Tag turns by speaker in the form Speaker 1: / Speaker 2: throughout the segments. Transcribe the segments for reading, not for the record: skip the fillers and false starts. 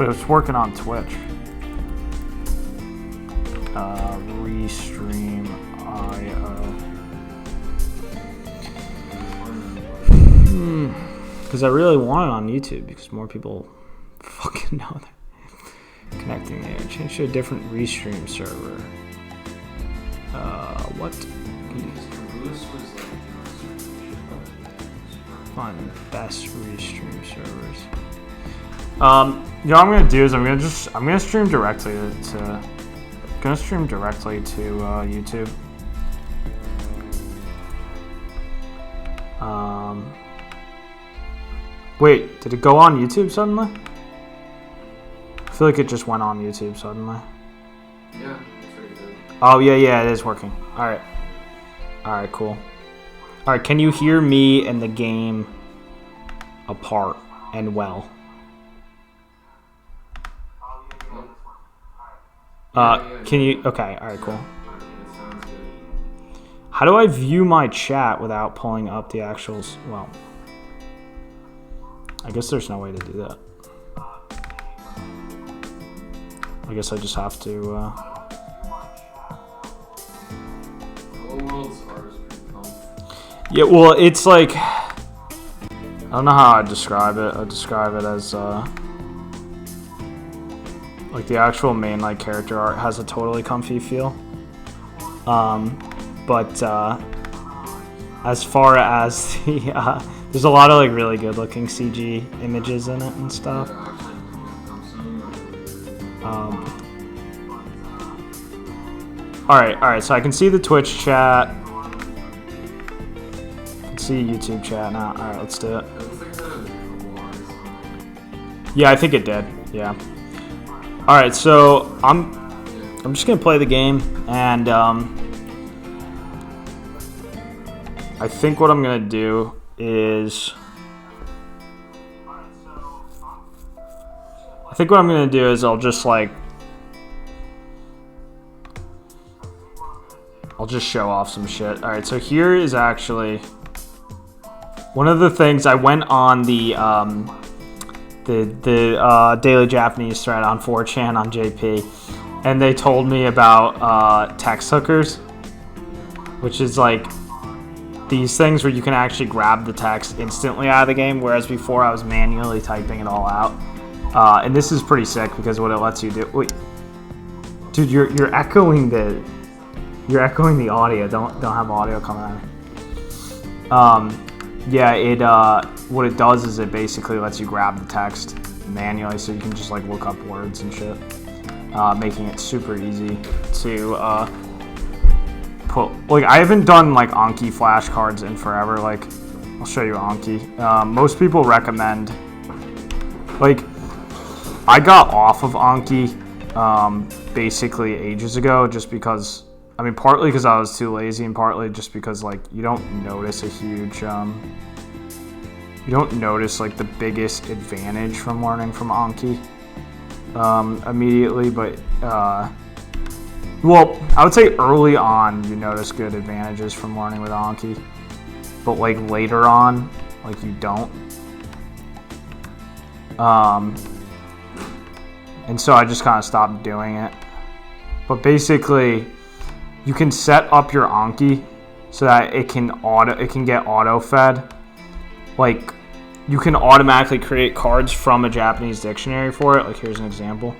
Speaker 1: But it's working on Twitch. Restream IO. Because I really want it on YouTube because more people fucking know they're connecting there. Change to a different restream server. What? Find the best restream servers. You know what I'm gonna do is I'm gonna stream directly to YouTube. Wait, did it go on YouTube suddenly? I feel like it just went on YouTube suddenly.
Speaker 2: Yeah, it's pretty good.
Speaker 1: Oh yeah, it is working. All right, cool. All right, can you hear me and the game apart and well? Can you? Okay, all right, cool. How do I view my chat without pulling up the actuals? Well, I guess there's no way to do that. I guess I just have to. Yeah, well, it's like I don't know how I'd describe it. I'd describe it as like the actual main like character art has a totally comfy feel. But as far as the there's a lot of like really good looking CG images in it and stuff. Alright, so I can see the Twitch chat. I can see YouTube chat now. Alright, let's do it. Yeah, I think it did. Yeah. Alright, so I'm just gonna play the game, and I think what I'm gonna do is I'll just show off some shit. Alright, so here is actually one of the things. I went on the Daily Japanese thread on 4chan on JP, and they told me about text hookers, which is like these things where you can actually grab the text instantly out of the game, whereas before I was manually typing it all out. And this is pretty sick because what it lets you do. Wait, dude, you're echoing the audio. Don't have audio coming out. Yeah, what it does is it basically lets you grab the text manually, so you can just like look up words and shit, making it super easy to put. Like, I haven't done like Anki flashcards in forever. Like, I'll show you Anki. Most people recommend. Like, I got off of Anki basically ages ago, just because. I mean, partly because I was too lazy, and partly just because like you don't notice a huge, you don't notice like the biggest advantage from learning from Anki immediately. But well, I would say early on you notice good advantages from learning with Anki, but like later on, like you don't. And so I just kind of stopped doing it. But basically, you can set up your Anki so that it can get auto fed. Like, you can automatically create cards from a Japanese dictionary for it. Like, here's an example.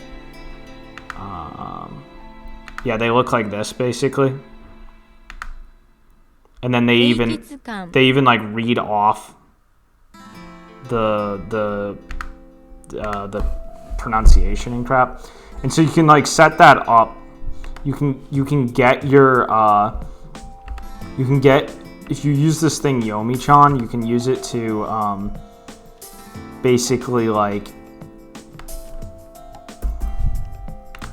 Speaker 1: Yeah, they look like this basically, and then they even like read off the pronunciation and crap. And so you can like set that up. You can get your if you use this thing Yomi-chan, you can use it to basically like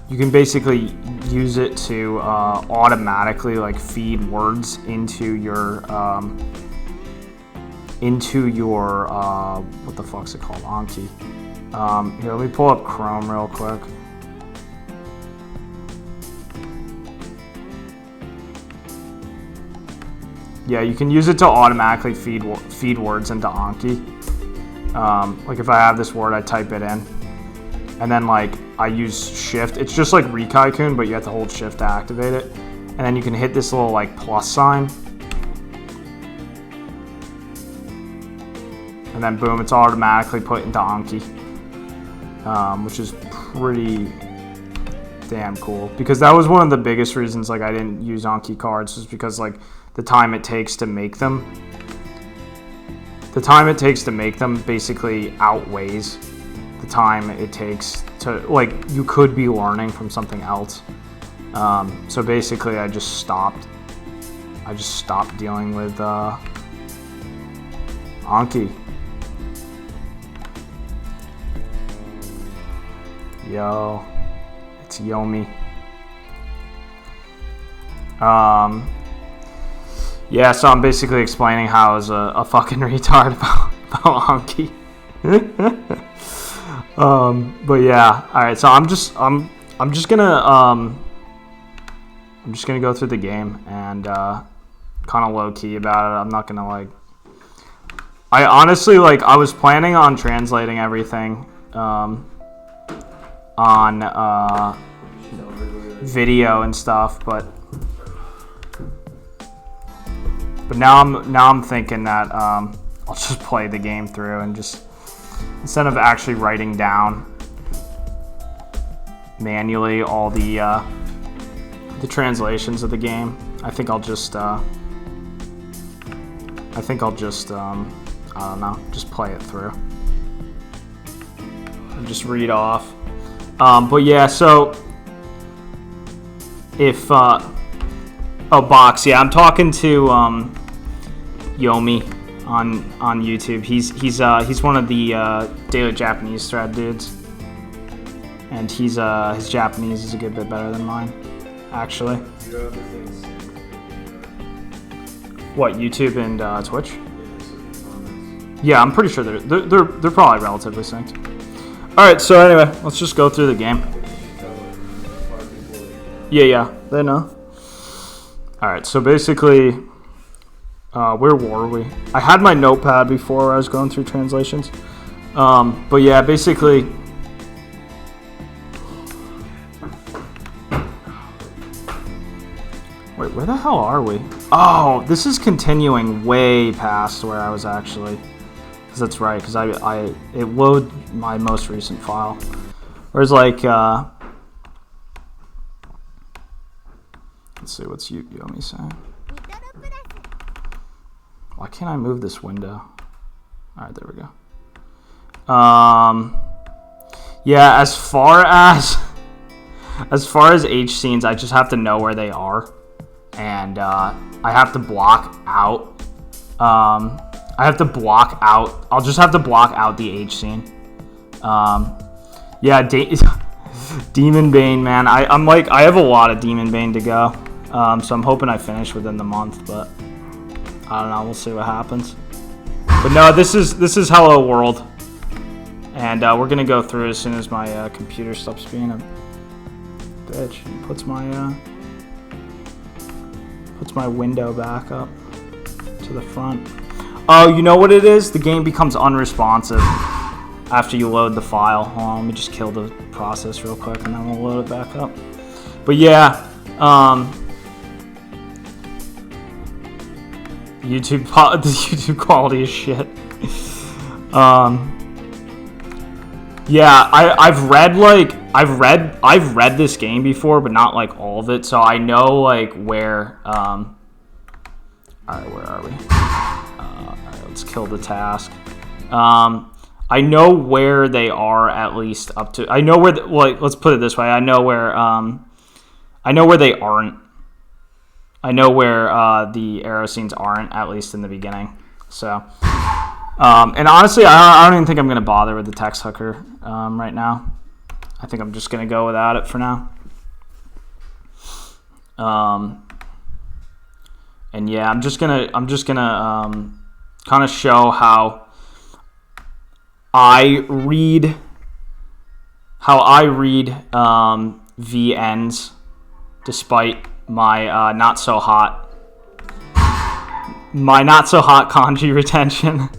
Speaker 1: use it to automatically like feed words into your what the fuck's it called, Anki. Here, let me pull up Chrome real quick. Yeah, you can use it to automatically feed words into Anki. Like if I have this word, I type it in, and then like I use shift. It's just like Rikaikun, but you have to hold shift to activate it. And then you can hit this little like plus sign. And then boom, it's automatically put into Anki. Which is pretty damn cool. Because that was one of the biggest reasons like I didn't use Anki cards, is because like the time it takes to make them. The time it takes to make them basically outweighs the time it takes to, like, you could be learning from something else. So basically I just stopped dealing with Anki. Yo, it's Yomi. Yeah, so I'm basically explaining how I was a fucking retard about Anki. But yeah, all right. So I'm just gonna go through the game and kind of low key about it. I'm not gonna like. I honestly like. I was planning on translating everything on video and stuff, but now I'm thinking that I'll just play the game through and just, instead of actually writing down manually all the translations of the game, I think I'll just I don't know, just play it through and just read off. But yeah, so if Box, yeah, I'm talking to Yomi on YouTube. He's one of the Daily Japanese thread dudes, and his Japanese is a good bit better than mine, actually. What, YouTube and Twitch? Yeah, I'm pretty sure they're probably relatively synced. All right, so anyway, let's just go through the game. Yeah, they know. All right, so basically, where were we? I had my notepad before I was going through translations. But yeah, basically, wait, where the hell are we? Oh, this is continuing way past where I was actually. Because that's right, because it loaded my most recent file. Whereas like, let's see, what's Yomi saying? Why can't I move this window? Alright, there we go. Yeah, as far as H scenes, I just have to know where they are. And I have to block out. I'll just have to block out the H scene. Yeah, Demon Bane, man. I have a lot of Demon Bane to go. So I'm hoping I finish within the month, but I don't know. We'll see what happens. But no, this is Hello World, and we're gonna go through as soon as my computer stops being a bitch and puts my window back up to the front. Oh, you know what it is? The game becomes unresponsive after you load the file. Hold on, let me just kill the process real quick, and then we'll load it back up. But yeah, the YouTube quality is shit. Yeah, I've read this game before, but not like all of it, so I know like where. All right, where are we? All right, let's kill the task. I know where they are, at least up to. I know where. Let's put it this way. I know where they aren't. I know where the arrow scenes aren't, at least in the beginning. So, and honestly, I don't even think I'm gonna bother with the text hooker right now. I think I'm just gonna go without it for now. And yeah, I'm just gonna kind of show how I read VNs, despite my not so hot kanji retention.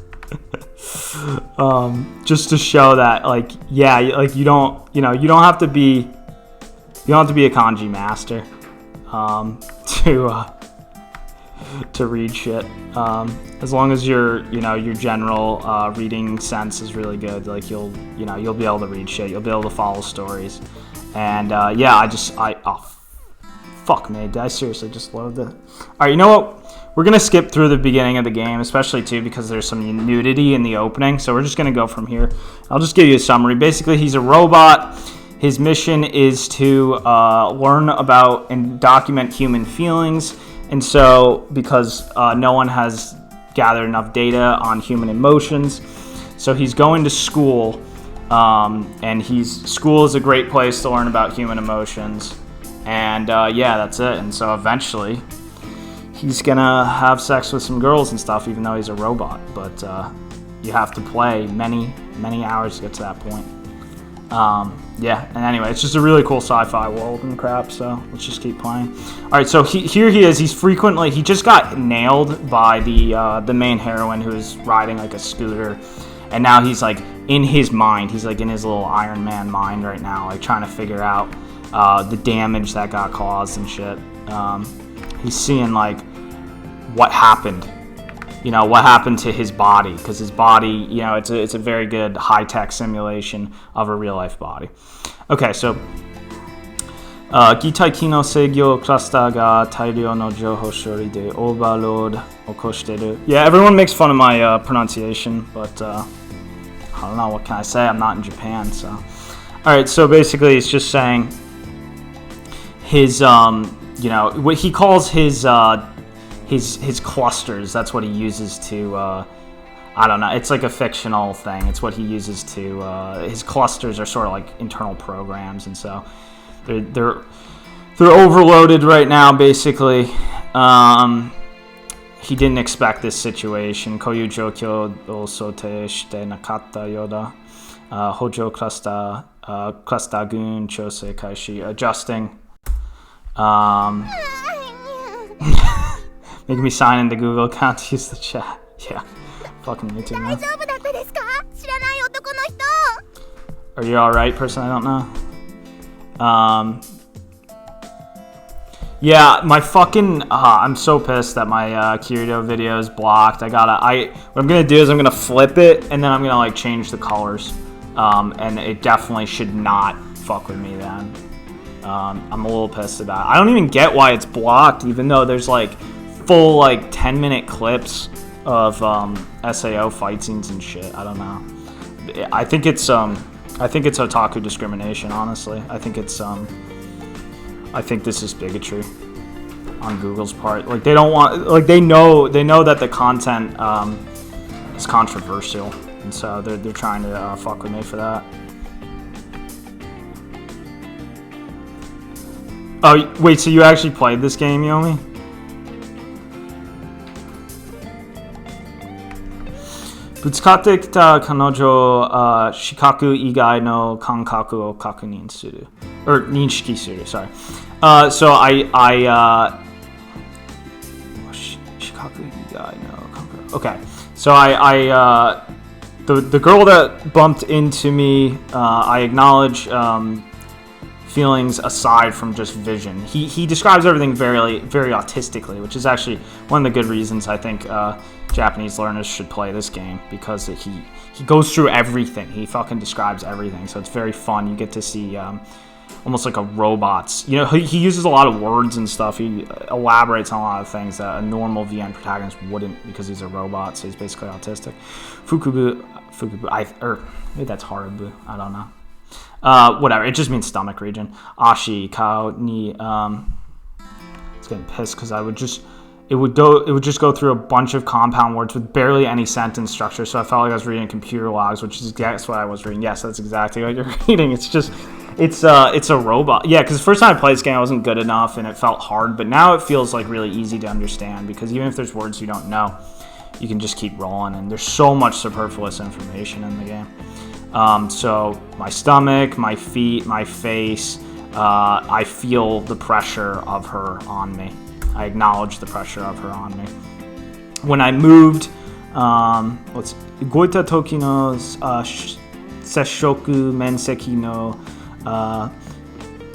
Speaker 1: Just to show that, like, yeah, like you don't have to be a kanji master to read shit. As long as your general reading sense is really good, like you'll be able to read shit. You'll be able to follow stories. And fuck me, did I seriously just load the... Alright, you know what? We're going to skip through the beginning of the game, especially too because there's some nudity in the opening. So we're just going to go from here. I'll just give you a summary. Basically, he's a robot. His mission is to learn about and document human feelings. And so, because no one has gathered enough data on human emotions, so he's going to school, and school is a great place to learn about human emotions. And yeah, that's it. And so eventually, he's gonna have sex with some girls and stuff, even though he's a robot. But you have to play many, many hours to get to that point. Yeah, and anyway, it's just a really cool sci-fi world and crap, so let's just keep playing. Alright, so here he is. He just got nailed by the main heroine who is riding like a scooter, and now he's like in his mind. He's like in his little Iron Man mind right now, like trying to figure out the damage that got caused and shit. He's seeing like what happened. What happened to his body, because his body, it's a very good high-tech simulation of a real-life body. Okay, so Gitaiki no seigyo cluster ga tairyo no jouhou shori de overload okoshiteru. Yeah, everyone makes fun of my pronunciation, but I don't know, what can I say? I'm not in Japan, so. Alright, so basically it's just saying his, what he calls his clusters. That's what he uses to I don't know, it's like a fictional thing. It's what he uses to his clusters are sort of like internal programs, and so they're overloaded right now, basically. He didn't expect this situation. Koyu joukyo o sote shite nakatta yoda. Hojo cluster gun chose kaishi. Adjusting. Making me sign into Google account to use the chat. Yeah. Fucking me too, man. Are you alright, person I don't know? Yeah, my fucking... I'm so pissed that my Kirito video is blocked. What I'm gonna do is I'm gonna flip it, and then I'm gonna, like, change the colors. And it definitely should not fuck with me then. I'm a little pissed about it. I don't even get why it's blocked, even though there's, like, full, like, 10-minute clips of SAO fight scenes and shit. I don't know. I think it's otaku discrimination, honestly. I think this is bigotry on Google's part. Like, they don't want, like, they know that the content is controversial, and so they're trying to fuck with me for that. Oh, wait, so you actually played this game, Yomi? Butsukatte kita kanojo shikaku igai no kankaku o kakunin suru. Or ninshiki suru, sorry. So shikaku igai no kankaku. Okay. So the girl that bumped into me, I acknowledge feelings aside from just vision. He describes everything very, very autistically, which is actually one of the good reasons I think Japanese learners should play this game, because he goes through everything. He fucking describes everything, so it's very fun. You get to see almost like a robot's. He uses a lot of words and stuff. He elaborates on a lot of things that a normal VN protagonist wouldn't, because he's a robot, so he's basically autistic. Fukubu, maybe that's Harabu. I don't know. Whatever. It just means stomach region. Ashi kao ni. It's getting pissed because it would just go through a bunch of compound words with barely any sentence structure. So I felt like I was reading computer logs, which is guess what I was reading. Yes, that's exactly what you're reading. It's a robot. Yeah, because the first time I played this game, I wasn't good enough and it felt hard. But now it feels like really easy to understand, because even if there's words you don't know, you can just keep rolling. And there's so much superfluous information in the game. So my stomach, my feet, my face, I feel the pressure of her on me. I acknowledge the pressure of her on me. When I moved, let's see. 動いた時の、接触面積の、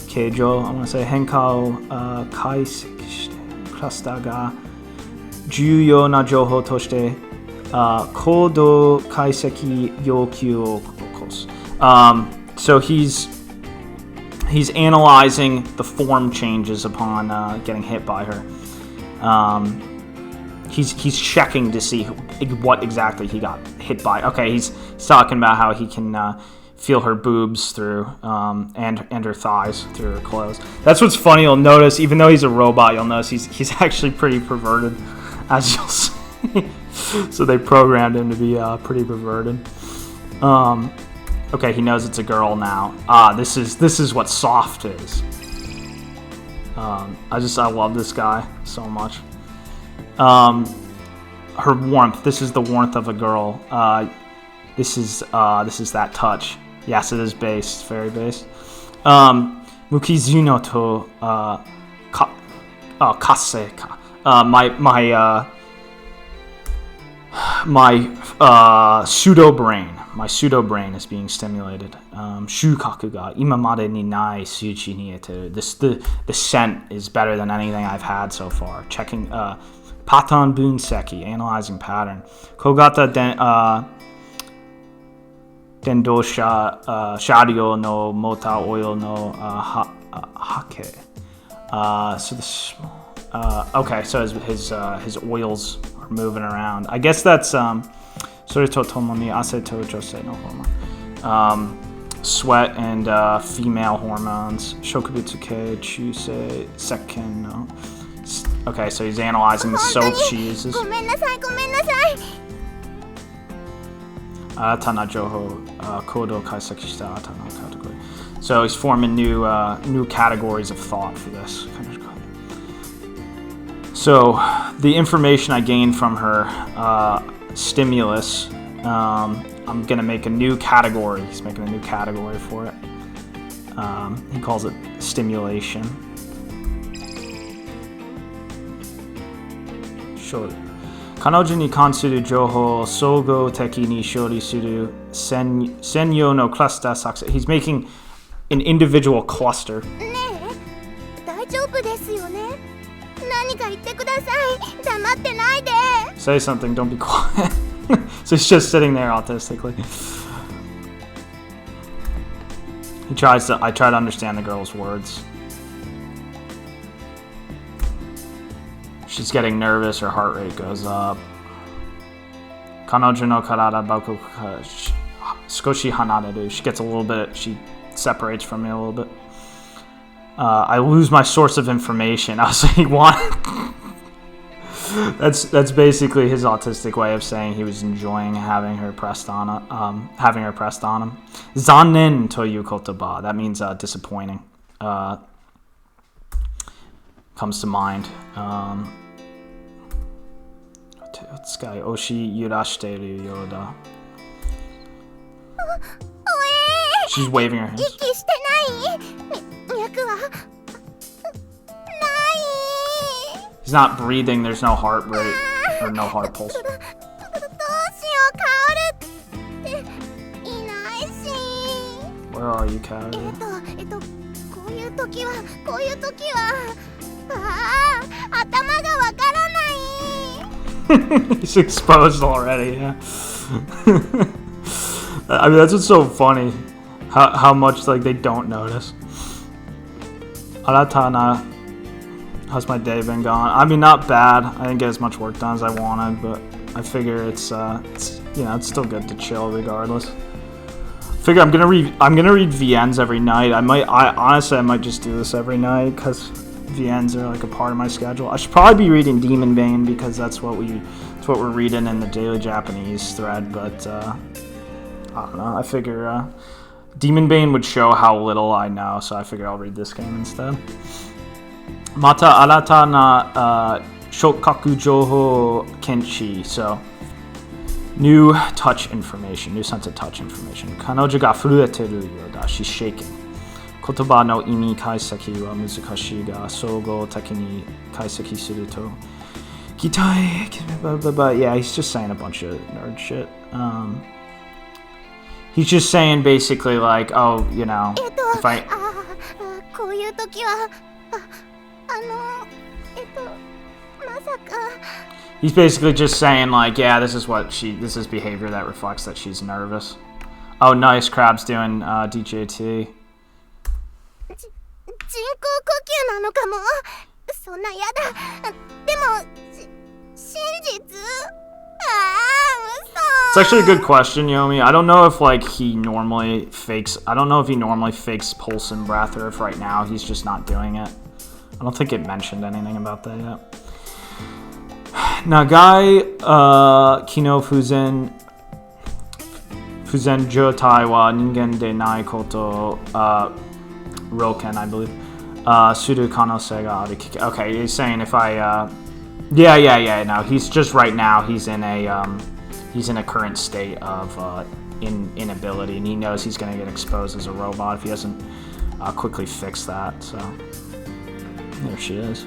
Speaker 1: 形状 I want to say 変化を、解析してクラスターが重要な情報として、コード解析要求を起こす。So he's analyzing the form changes upon getting hit by her. He's checking to see what exactly he got hit by. Okay, he's talking about how he can feel her boobs through and her thighs through her clothes. That's what's funny. You'll notice, even though he's a robot, you'll notice he's actually pretty perverted, as you'll see. So they programmed him to be pretty perverted. Okay, he knows it's a girl now. This is what soft is. I love this guy so much. Her warmth. This is the warmth of a girl. This is that touch. Yes, it is base. It's very base. Mukizuno to kase ka. My pseudo brain. My pseudo brain is being stimulated. Shukaku ga imamade ni nai suchi ni eteru. The scent is better than anything I've had so far. Checking Patan bunseki, analyzing pattern. Kogata dendosha shadio no mota oil no hake. So this. Okay, so his oils are moving around. I guess that's Sorito tomomi aseto jose no hormone. Sweat and female hormones. Shokubutsuke chuse seken no. Okay, so he's analyzing the soap she uses. Atana Joho Kodo Kaiseki shita Atana category. So he's forming new categories of thought for this. So the information I gained from her stimulus, I'm gonna make a new category. He's making a new category for it. He calls it stimulation. Sure. 彼女に関する情報を総合的に処理する専用のクラスター作成. He's making an individual cluster.
Speaker 3: ねえ、大丈夫ですよね。何か言ってください。黙ってないで。
Speaker 1: Say something, don't be quiet. So he's just sitting there autistically. I try to understand the girl's words. She's getting nervous, her heart rate goes up. Kanojo no karada baku skoshi hanareru. She gets a little bit, she separates from me a little bit. I lose my source of information. I was like, what? That's basically his autistic way of saying he was enjoying having her pressed on him. Zannen to yu kotoba. That means disappointing. Comes to mind. This guy Oshi yurashiteru yoda. She's waving her hands. He's not breathing, there's no heart rate or no heart pulse. Where are you, Kaoru? He's exposed already, yeah. I mean, that's what's so funny. How much like they don't notice. Aratana, how's my day been going? I mean, not bad. I didn't get as much work done as I wanted, but I figure it's it's still good to chill regardless. Figure I'm gonna read VNs every night. I honestly might just do this every night because VNs are like a part of my schedule. I should probably be reading Demon Bane because that's what we're reading in the daily Japanese thread. But I don't know. I figure Demon Bane would show how little I know, so I figure I'll read this game instead. Mata arata na shokaku joho kenshi. So new touch information, new sense of touch information. Kanojo ga furueteru yoda. She's shaking. Kotoba no imi kaiseki wa muzukashii ga sougo teki ni kaiseki suru to Kitai, yeah, he's just saying a bunch of nerd shit. He's just saying basically like, oh, you know, if I...
Speaker 3: こういう時はまさか
Speaker 1: He's basically just saying like, yeah, this is behavior that reflects that she's nervous. Oh, nice, Crab's doing DJT.
Speaker 3: 人工呼吸なのかも。そんなやだ。でも真実？It's
Speaker 1: actually a good question, Yomi. I don't know if like he normally fakes. I don't know if he normally fakes pulse and breath, or if right now he's just not doing it. I don't think it mentioned anything about that yet. Nagai Kino Fuzen Jotai wa ningen de nai koto roken, I believe. Suru kanosei ga aru. Okay, he's saying if I no, he's just right now he's in a current state of inability, and he knows he's going to get exposed as a robot if he doesn't quickly fix that. So there she is.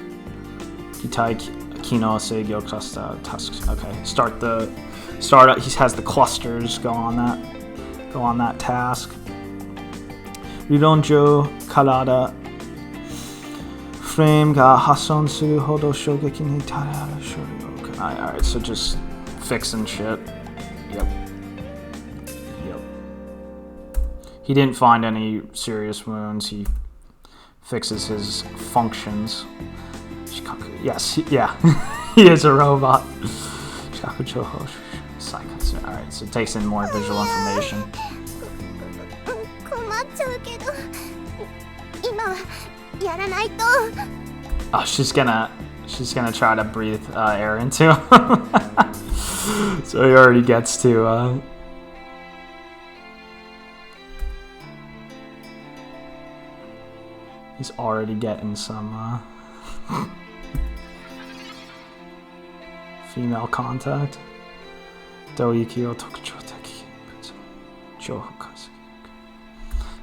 Speaker 1: Kitai Kino Seigyo Cluster tasks. Okay, start. He has the clusters go on that task. Rironjo Karada frame ga hason suru hodo shogeki ni tararu shori. Okay, alright, so just fixing shit. Yep. He didn't find any serious wounds. He fixes his functions. Yes, yeah, he is a robot. Alright, so it takes in more visual information. Oh, she's gonna try to breathe air into him. So he already gets to he's already getting some female contact.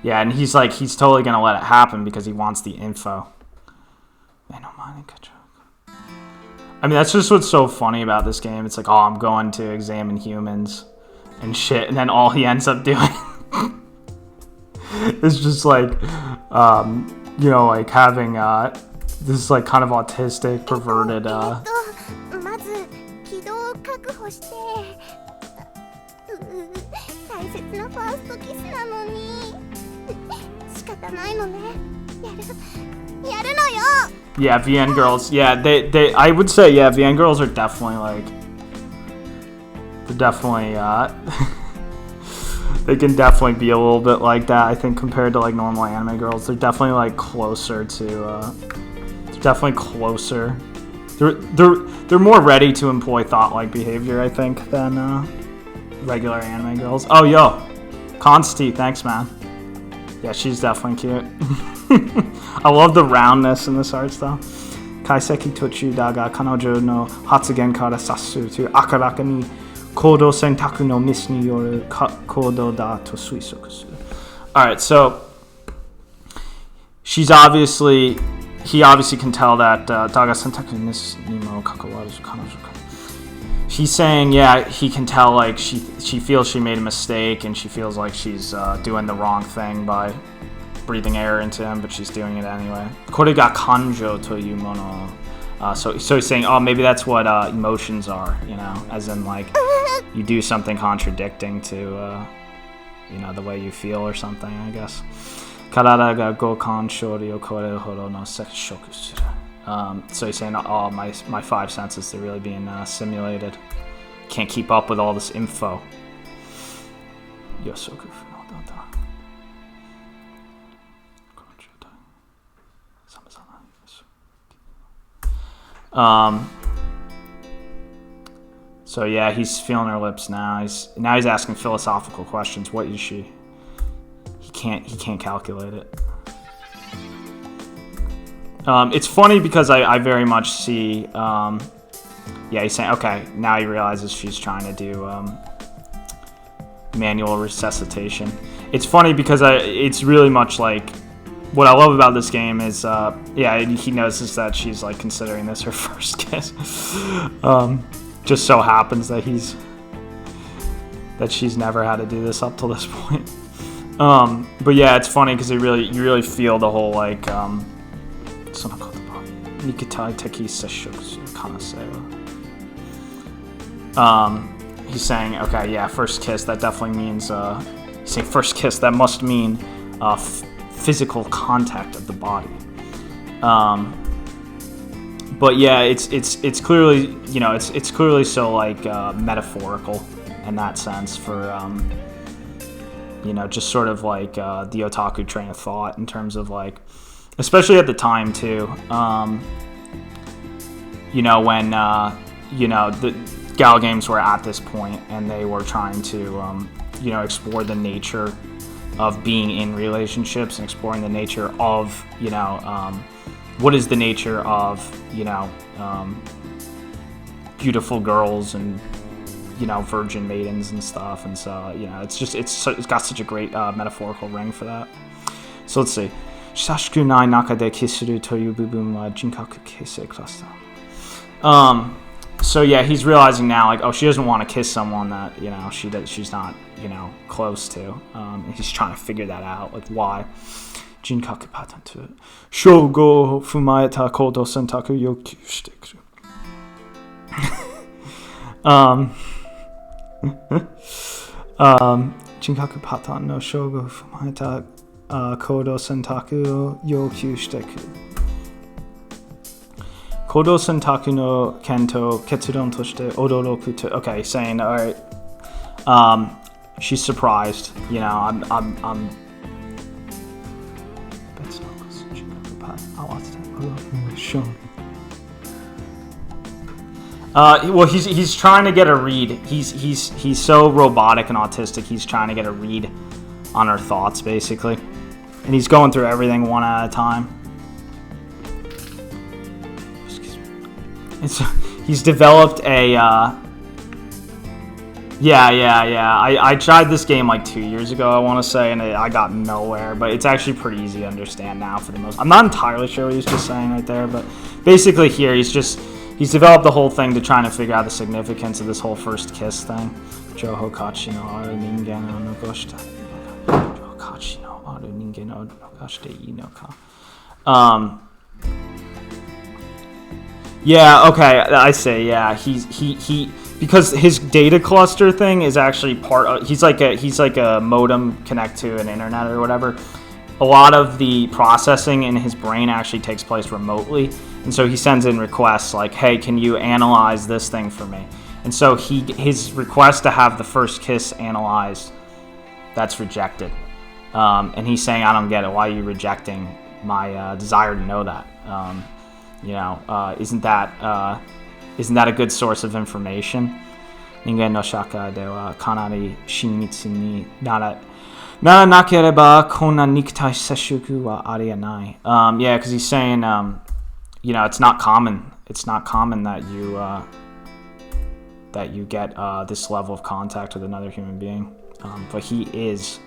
Speaker 1: Yeah, and he's totally gonna let it happen because he wants the info. I mean, that's just what's so funny about this game. It's like, oh, I'm going to examine humans and shit, and then all he ends up doing is just like, you know, like having this like kind of autistic, perverted. Yeah, VN girls. Yeah, they. I would say, yeah, VN girls are definitely like. They're definitely. They can definitely be a little bit like that. I think compared to like normal anime girls, they're definitely like closer to. They're definitely closer. They're more ready to employ thought-like behavior, I think, than regular anime girls. Oh, yo, Consti, thanks, man. Yeah, she's definitely cute. I love the roundness in this art style. Kaiseki tochu da ga kanojo no hatsugen kara sasu to akaraka ni kodo sentaku no misu ni yoru kodo da to suisoku suru. Alright, so he obviously can tell that daga sentaku misu ni mo kakawaru kanojo. She's saying, yeah, he can tell like she feels she made a mistake and she feels like she's doing the wrong thing by breathing air into him, but she's doing it anyway. Kore ga kanjo toyu mono. So he's saying, oh, maybe that's what emotions are, you know, as in like you do something contradicting to, you know, the way you feel or something, I guess. Karada ga gokan shori o kore horo no sekishoku suru. So he's saying, oh, my five senses, they're really being simulated. Can't keep up with all this info. Yosoku. So yeah, he's feeling her lips now. He's asking philosophical questions. What is she? He can't calculate it. It's funny because I very much see, yeah, he's saying, okay, now he realizes she's trying to do manual resuscitation. It's funny because it's really much like, what I love about this game is, yeah, he notices that she's like considering this her first kiss. Just so happens that she's never had to do this up till this point. But yeah, it's funny because you really feel the whole like, he's saying, okay, yeah, first kiss, that definitely means, he's saying first kiss, that must mean physical contact of the body. But yeah, it's clearly, you know, it's clearly so like metaphorical in that sense for, you know, just sort of like the otaku train of thought in terms of like, especially at the time too, you know, when, you know, the Gal games were at this point and they were trying to, you know, explore the nature of being in relationships and exploring the nature of, you know, what is the nature of, you know, beautiful girls and, you know, virgin maidens and stuff. And so, you know, it's got such a great metaphorical ring for that. So let's see. Shashiku nai naka de kisuru toyu bubun wa jinkaku keisei cluster. So yeah, he's realizing now, like, oh, she doesn't want to kiss someone that, you know, she's not, you know, close to. And he's trying to figure that out, like, why. Jinkaku pattern to it. Shogo fumaeta kodo sentaku yoku shiteku. Jinkaku pattern no shogo fumaeta kodo sentaku yoku shiteku. Kodo sentaku no kento ketsuron toshite odoroku to. Okay, saying, all right, she's surprised. You know, I'm. Well, he's trying to get a read. He's so robotic and autistic. He's trying to get a read on her thoughts, basically, and he's going through everything one at a time. He's developed a, I tried this game like 2 years ago, I want to say, and I got nowhere, but it's actually pretty easy to understand now for the most. I'm not entirely sure what he's just saying right there, but basically here he's developed the whole thing to try to figure out the significance of this whole first kiss thing. Joho kachi no aru ningen o nogoshite. Joho kachi no aru ningen o nogoshite ii no ka. Yeah, okay, I say, yeah, he because his data cluster thing is actually part of, he's like a modem connect to an internet or whatever. A lot of the processing in his brain actually takes place remotely, and so he sends in requests like, hey, can you analyze this thing for me? And so his request to have the first kiss analyzed, that's rejected. And he's saying, I don't get it, why are you rejecting my desire to know that? You know, isn't that a good source of information? Ningen no shaka de wa kanari shinmitsu ni narakereba konna nikitai sesshoku wa arianai. Yeah, because he's saying, you know, it's not common. It's not common that you get this level of contact with another human being. But he is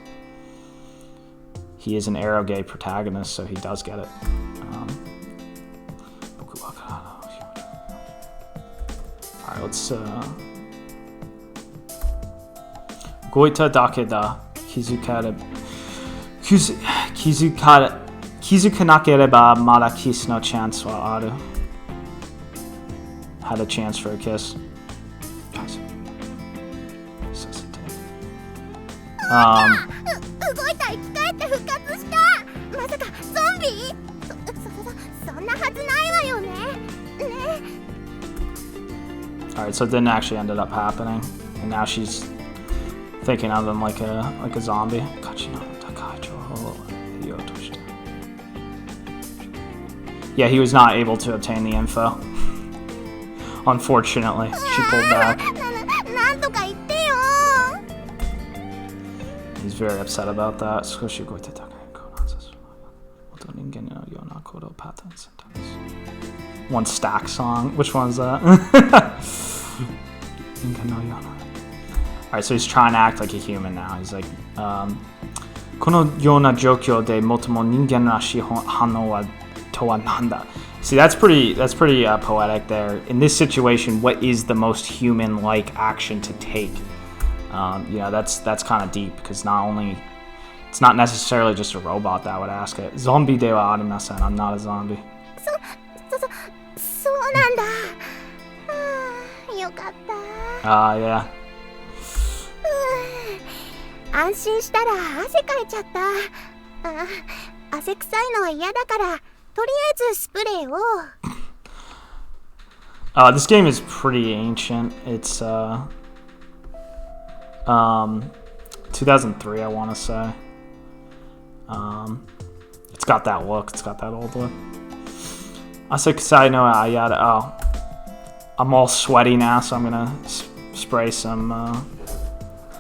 Speaker 1: an Eroge protagonist, so he does get it. Alright, let's Goita dake da kizukanakereba mada kiss no chance wa aru. Had a chance for a kiss. Alright, so it didn't actually ended up happening, and now she's thinking of him like a zombie. Yeah, he was not able to obtain the info. Unfortunately, she pulled back. He's very upset about that. One stack song. Which one's that? Alright, so he's trying to act like a human now. He's like, このような状況で最も人間らしい反応はとはなんだ? See, that's pretty poetic there. In this situation, what is the most human-like action to take? That's kind of deep because it's not necessarily just a robot that would ask it. Zombie de wa arimasen. I'm not a zombie.
Speaker 3: そうなんだ。よかった。
Speaker 1: Yeah.
Speaker 3: 安心したら汗かいちゃった。汗臭いのは嫌だから、とりあえずスプレーを。
Speaker 1: This game is pretty ancient. It's 2003, I want to say. It's got that look. It's got that old look. I'm all sweaty now, so I'm gonna spray some.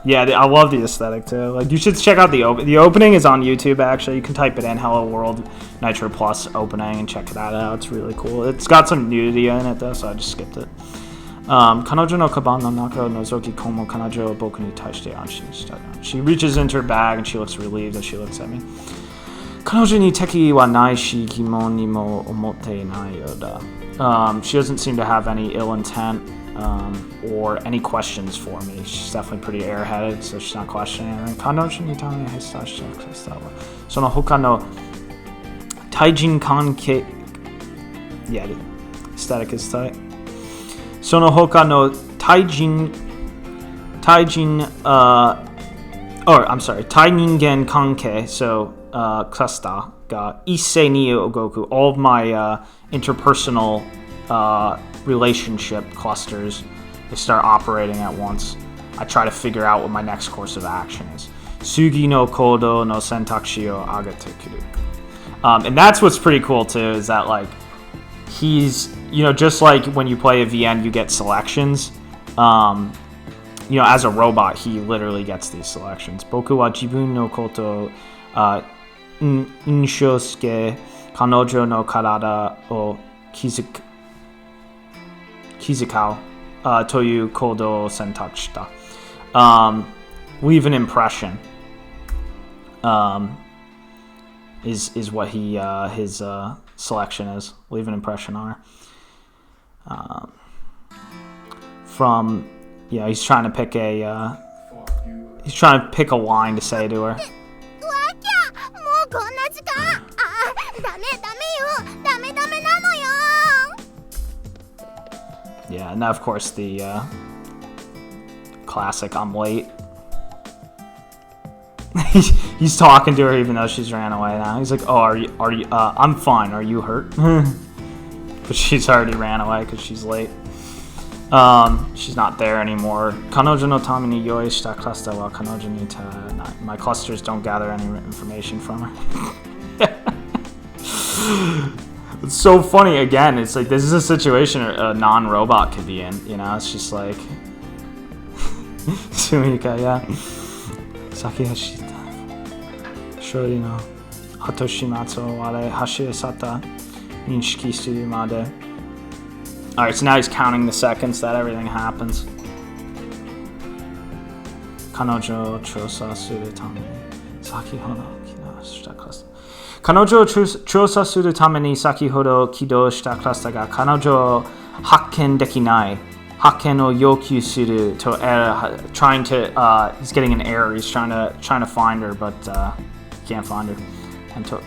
Speaker 1: Yeah, I love the aesthetic too. Like, you should check out the opening is on YouTube. Actually, you can type it in "Hello World Nitro Plus opening" and check that out. It's really cool. It's got some nudity in it though, so I just skipped it. 彼女のカバンの中を覗き込む彼女は僕に対して安心した。She reaches into her bag and she looks relieved as she looks at me. 彼女に敵意はないし疑問にも思っていないようだ。She doesn't seem to have any ill intent or any questions for me. She's definitely pretty airheaded, so she's not questioning anything. 彼女に対してその他の対人関係 Yeah, the aesthetic is tight. その他の対人対人間関係 so cluster が一斉に動く all of my interpersonal relationship clusters, they start operating at once. I try to figure out what my next course of action is. Sugi no kodo no sentakushi o agete kuru. And that's what's pretty cool too, is that like he's, just like when you play a VN, you get selections. As a robot, he literally gets these selections. Boku wa jibun no koto inshosuke kanojo no karada o kizukau toyu kodo o sentaku shita. Leave an impression. Is what his selection is. Leave an impression on her. He's trying to pick a line to say to her. Yeah, and of course the classic "I'm late." He's talking to her even though she's ran away now. He's like, "Oh, are you? I'm fine. Are you hurt?" But she's already ran away because she's late. She's not there anymore. Kanojo no tame ni yoi shita cluster wa kanojo ni ta. My clusters don't gather any information from her. It's so funny. Again, it's like this is a situation a non-robot could be in. It's just like Sumika, yeah. Saki hashita. Shori no hatoshimatsu ware hashirasata ninshiki suru made. Alright, so now he's counting the seconds that everything happens. Kanojo chosa suru tame saki hodo kido shita cluster. Kanojo chosa suru tame ni saki hodo kido shita cluster ga kanojo hakken dekinai. Hakken o yoku suru to trying to he's getting an error. He's trying to find her, but can't find her. And to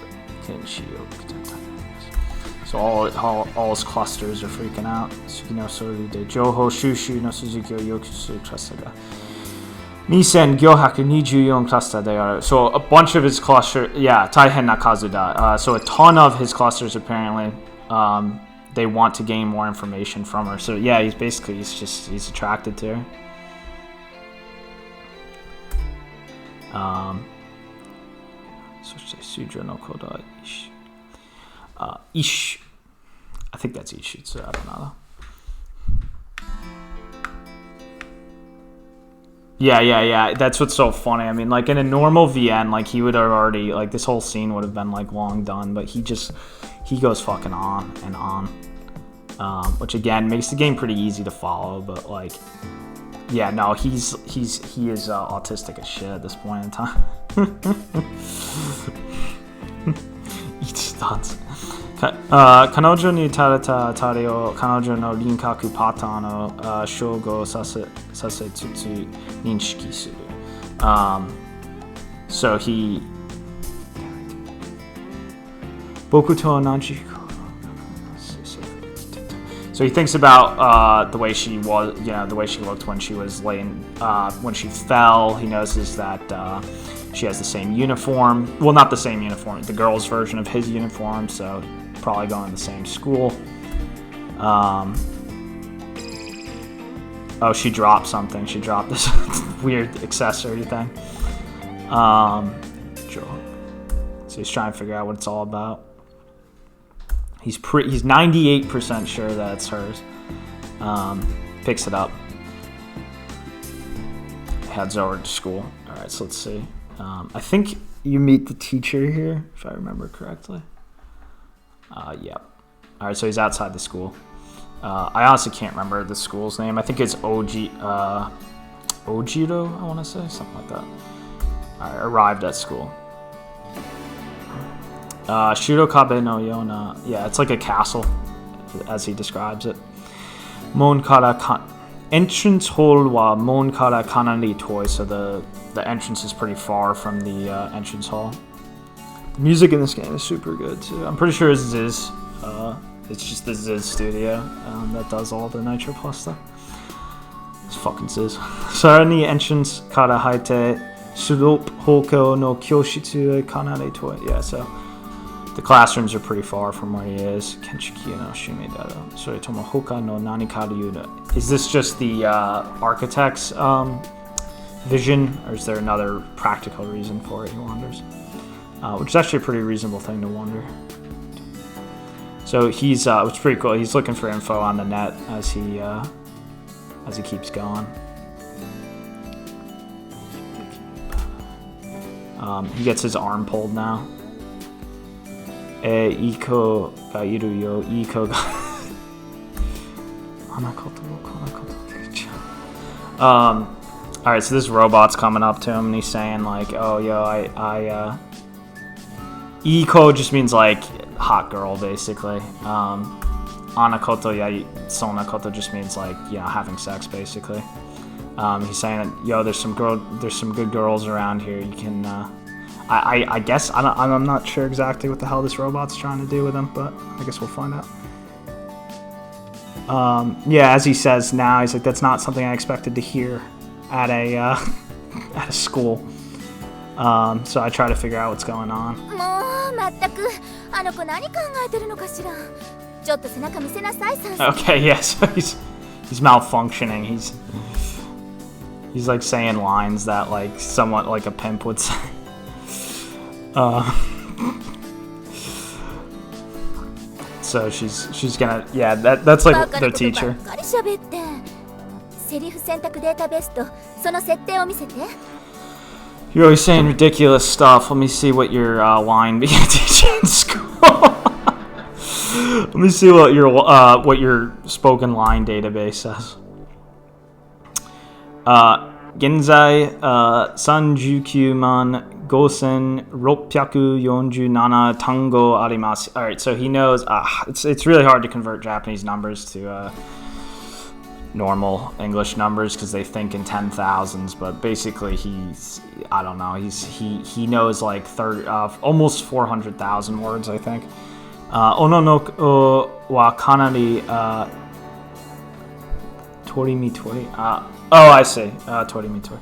Speaker 1: so all his clusters are freaking out. Suki no sori de Joho Shushu no Suzuki o Yokusu cluster ga. Nisen Gyohaku 24 cluster they are. So a bunch of his clusters, Taihen Nakazu da. So a ton of his clusters apparently, they want to gain more information from her. So yeah, he's attracted to her. Sudra no Koda Ish. Ish. I think that's Ishitsu, I don't know. Yeah. That's what's so funny. I mean, like in a normal VN, like he would have already, like this whole scene would have been like long done, but he goes fucking on and on. Which again makes the game pretty easy to follow, but like Yeah, no, he is autistic as shit at this point in time. Each thoughts. 彼女に垂れた当たりを彼女の輪郭パターンを照合させつつ認識する。So he 僕と同じ So he thinks about the way she was, the way she looked when she was when she fell. He notices that she has the same uniform. Well, not the same uniform, the girl's version of his uniform, so probably going to the same school. Oh, she dropped something. She dropped this weird accessory thing. So he's trying to figure out what it's all about. He's 98% sure that it's hers. Picks it up. Heads over to school. All right, so let's see. I think you meet the teacher here, if I remember correctly. Yep. All right, so he's outside the school. I honestly can't remember the school's name. I think it's Ojito, I want to say, something like that. All right, arrived at school. Shirokabe no Yona. Yeah, it's like a castle, as he describes it. Entrance hall wa mon kara kanari toi. So the entrance is pretty far from the entrance hall. The music in this game is super good too. I'm pretty sure it's Ziz. It's just the Ziz studio that does all the Nitro Plus stuff. It's fucking Ziz. Sarani entrance kara haite surope hoko no kyoshitsu e kanari toi. Yeah, so the classrooms are pretty far from where he is. Kenshiki no Shimedaro. Sorry, Tomo Hoka no Nani Karyuda. Is this just the architect's vision, or is there another practical reason for it, he wonders? Which is actually a pretty reasonable thing to wonder. So he's, it's pretty cool. He's looking for info on the net as he keeps going. He gets his arm pulled now. Iko ga iru yo, Iko ga alright, so this robot's coming up to him and he's saying like, oh yo, I Iko just means like hot girl basically. Anakoto ya sonakoto just means like, having sex basically. He's saying that, yo, there's some good girls around here. You can I guess I'm not sure exactly what the hell this robot's trying to do with him, but I guess we'll find out. As he says now, he's like, that's not something I expected to hear at a at a school. So I try to figure out what's going on. Okay, yes, he's malfunctioning. He's like saying lines that like somewhat like a pimp would say. So she's gonna, that's like their teacher. You're always saying ridiculous stuff. Let me see what your line began teaching in school. Let me see what your spoken line database says. Genzai 39万 5647 tango arimasu. All right, so he knows. It's really hard to convert Japanese numbers to normal English numbers because they think in 10,000s. But basically, he knows like almost 400,000 words, I think. Ono no wa kanari tori mi tori. Oh, I see. Tori mi tori.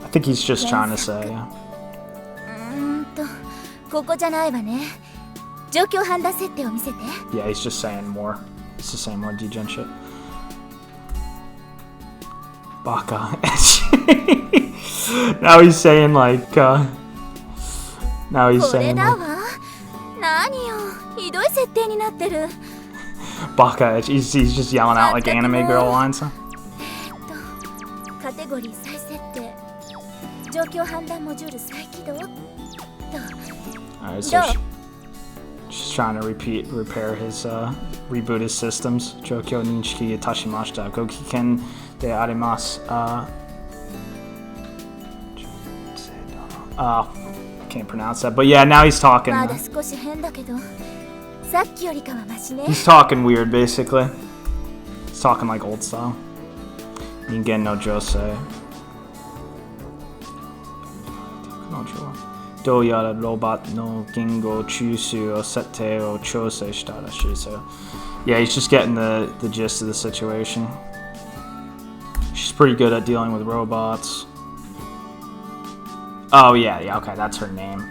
Speaker 1: I think he's just trying to say, yeah. Yeah, he's just saying more. It's the same more degen shit. Baka. Now he's saying like, Baka. He's just yelling out like anime girl lines. Huh? Alright, so she's trying to repair his reboot his systems. Jokyo ninshiki itashimashita. Gokiken de arimasu. Can't pronounce that. But yeah, now he's talking. He's talking weird, basically. He's talking like old style. Ningen no Josei. Doya robot no gingo chusu o sete o chose shitarashi. So yeah, he's just getting the gist of the situation. She's pretty good at dealing with robots. Oh yeah, okay, that's her name.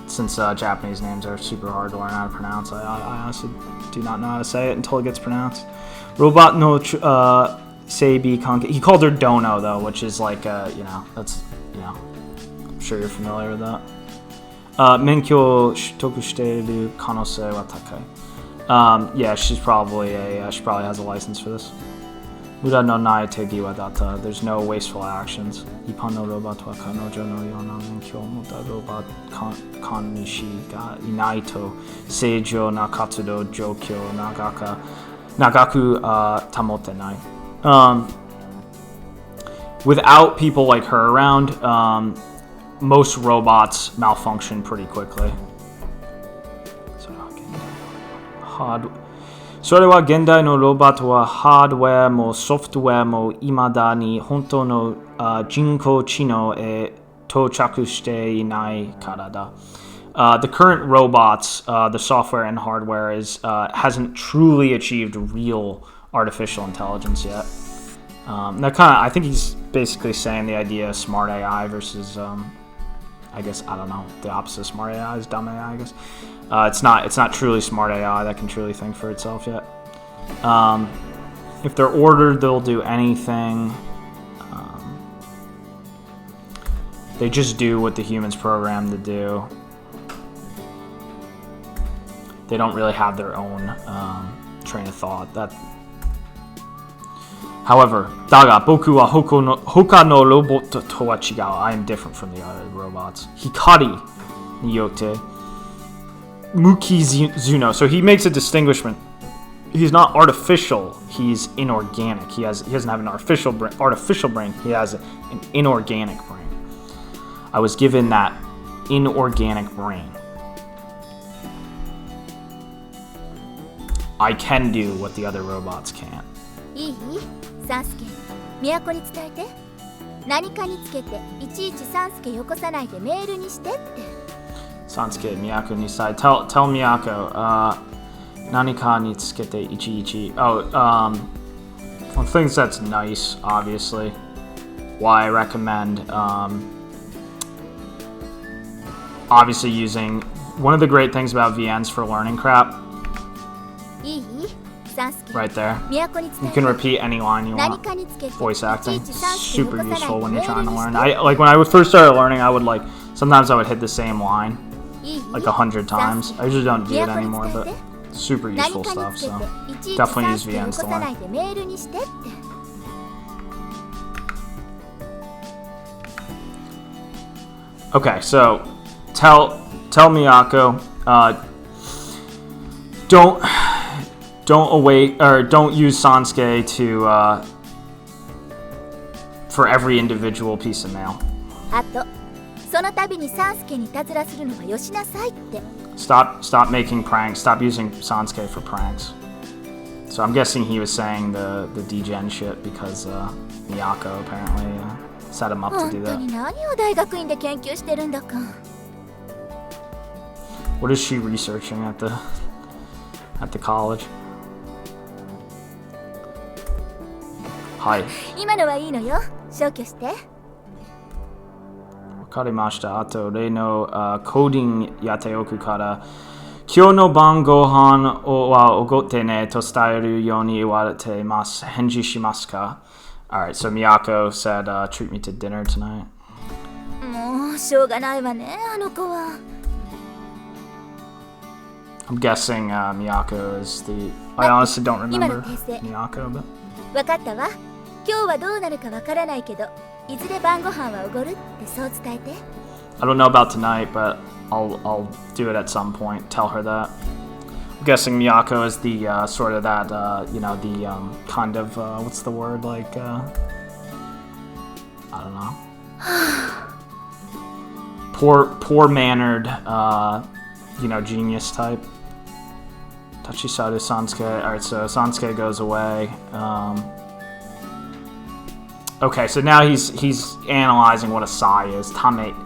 Speaker 1: Since Japanese names are super hard to learn how to pronounce, I honestly do not know how to say it until it gets pronounced. Robot no Seibi Kanke. He called her Dono though, which is like that's I'm sure you're familiar with that. Menkyo shitoku shiteiru kanose wa takai. Yeah, she probably has a license for this. Muda no nai tegi wa data. There's no wasteful actions. Ippan no robot wa kanojo no yona menkyo mota robot kannishi ga inai to seijo na katsudo jokyo nagaku tamotenai. Without people like her around, most robots malfunction pretty quickly. Sore wa gendai no robot wa hardware mo software mo imada ni honto no jinko chino e tochaku shite inai kara da. The current robots, the software and hardware hasn't truly achieved real artificial intelligence yet. I think he's basically saying the idea of smart AI versus I guess, I don't know, the opposite of smart AI is dumb AI, I guess. It's not truly smart AI that can truly think for itself yet. If they're ordered, they'll do anything. They just do what the humans programmed to do. They don't really have their own train of thought. However, daga boku wa hoka no robot to wa chigau. I am different from the other robots. Hikari ni yote muki zuno. So he makes a distinguishment. He's not artificial. He's inorganic. He doesn't have an artificial brain. He has an inorganic brain. I was given that inorganic brain. I can do what the other robots can't.
Speaker 3: サンスケ、都に伝えて。何かにつけて、いちいちサンスケよこさないでメールにしてって。
Speaker 1: Sansuke, Miyako ni sai. Tell Miyako, 何かにつけていちいち. Oh, one thing that's nice, obviously. Why I recommend, obviously using one of the great things about VNs for learning crap. Right there. You can repeat any line you want. Voice acting. Super useful when you're trying to learn. When I first started learning, sometimes I would hit the same line like 100 times. I usually don't do it anymore, but super useful stuff, so definitely use VNs to learn. Okay, so tell Miyako, don't use Sansuke for every individual piece of mail. Stop making pranks. Stop using Sansuke for pranks. So I'm guessing he was saying the degen shit because Miyako apparently set him up to do that. What is she researching at the college? Hi.
Speaker 3: 今のはいいのよ。消去して。
Speaker 1: Wakarimashita. Ato, rei no coding yate oku kara. Kyou no ban gohan wa ogotte ne to伝える yoni iwarete masu. Henji shimasu ka? Alright, so Miyako said, treat me to dinner tonight.
Speaker 3: もうしょうがないわね、あの子は。
Speaker 1: I'm guessing Miyako is the... I honestly don't remember Miyako, but...
Speaker 3: わかったわ。今日はどうなるかわからないけど、いずれ晩ご飯はおごるってそう伝えて。
Speaker 1: I don't know about tonight, but I'll do it at some point. Tell her that. I'm guessing Miyako is the sort of that, you know, the kind of, what's the word, like, I don't know. Poor-mannered, you know, genius type. Tachisaru Sansuke. Alright, so Sansuke goes away. Okay, so now he's analyzing what a sai is. Tameiki.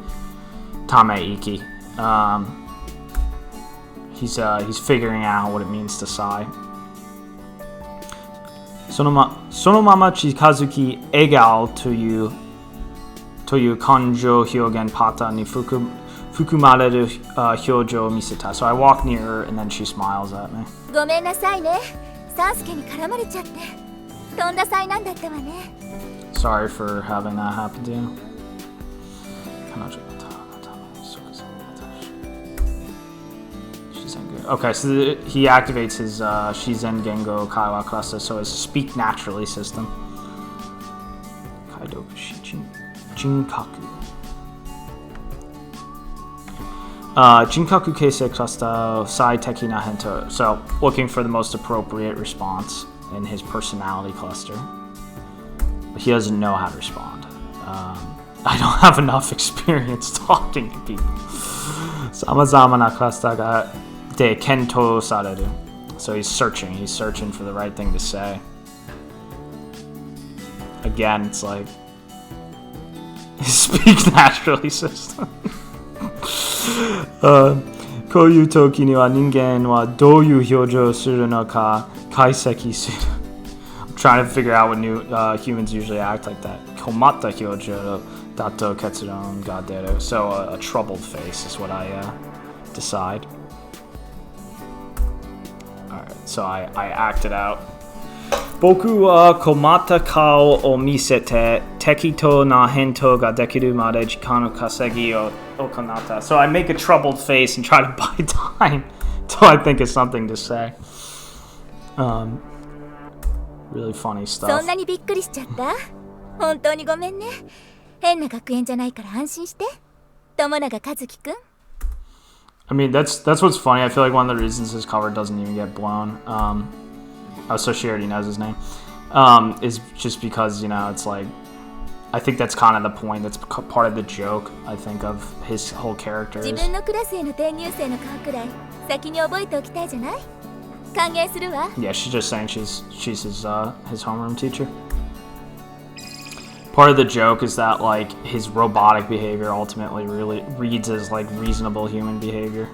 Speaker 1: He's figuring out what it means to sigh. Sonomama chikazuki egao to you kanjo hyogen pata ni fukumareru hyojo miseta. So I walk near her and then she smiles at me.
Speaker 3: ごめんなさいね。サンスケに絡まれちゃって。とんだ災難だったわね。
Speaker 1: Sorry for having that happen to you. Okay, so he activates his Shizen Gengo Kaiwa cluster, so his speak naturally system. Kaidoku Jinkaku. Jinkaku Keisei cluster Sai Teki na Hento. So, looking for the most appropriate response in his personality cluster. But he doesn't know how to respond. I don't have enough experience talking to people. Samazama na cluster ga de kento sareru. So he's searching for the right thing to say. Again, it's like his speak naturally system. Koyu toki ni wa ningen wa douyu hyojo suru no ka kaiseki suru. I'm trying to figure out what new humans usually act like that. Komatta hyojo dato ketsuron ga deru. So a troubled face is what I decide. So I acted out. Boku wa komatta kao o misete tekito na hento ga dekiru made jikano kasegi o okanata. So I make a troubled face and try to buy time till I think of something to say. Really funny stuff.
Speaker 3: そんなにびっくりしちゃった。本当にごめんね。変な学園じゃないから安心して。友永和樹くん。
Speaker 1: I mean, that's what's funny. I feel like one of the reasons this cover doesn't even get blown, so she already knows his name, is just because, you know, it's like, I think that's kind of the point. That's part of the joke, I think, of his whole character. Yeah, she's just saying she's his homeroom teacher. Part of the joke is that, like, his robotic behavior ultimately really reads as, like, reasonable human behavior.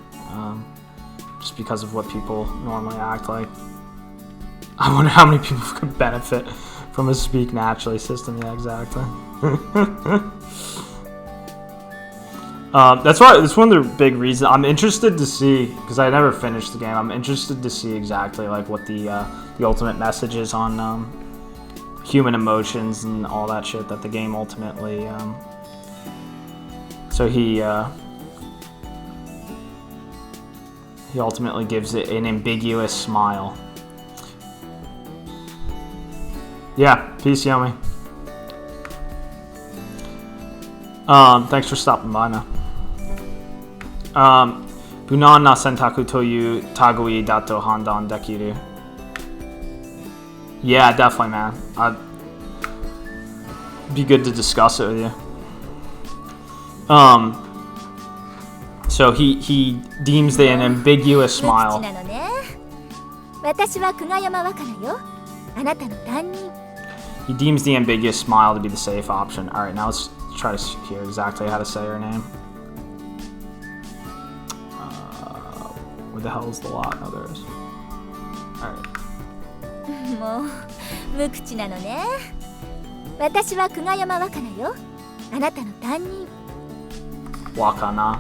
Speaker 1: Just because of what people normally act like. I wonder how many people could benefit from a speak naturally system. Yeah, exactly. That's one of the big reasons. I'm interested to see, because I never finished the game, I'm interested to see exactly, like, what the ultimate message is on, human emotions and all that shit that the game ultimately so he ultimately gives it an ambiguous smile. Yeah, peace, Yomi. Thanks for stopping by, man. Bunan na sentaku toyu tagui dato handan dekiru. Yeah, definitely, man. I'd be good to discuss it with you. So he deems an ambiguous smile. He deems the ambiguous smile to be the safe option. All right, now let's try to hear exactly how to say her name. Where the hell is the lot? Oh, there it is. All right.
Speaker 3: もう無口なのね。私は久我山若菜よ。あなたの担任。
Speaker 1: Wakana,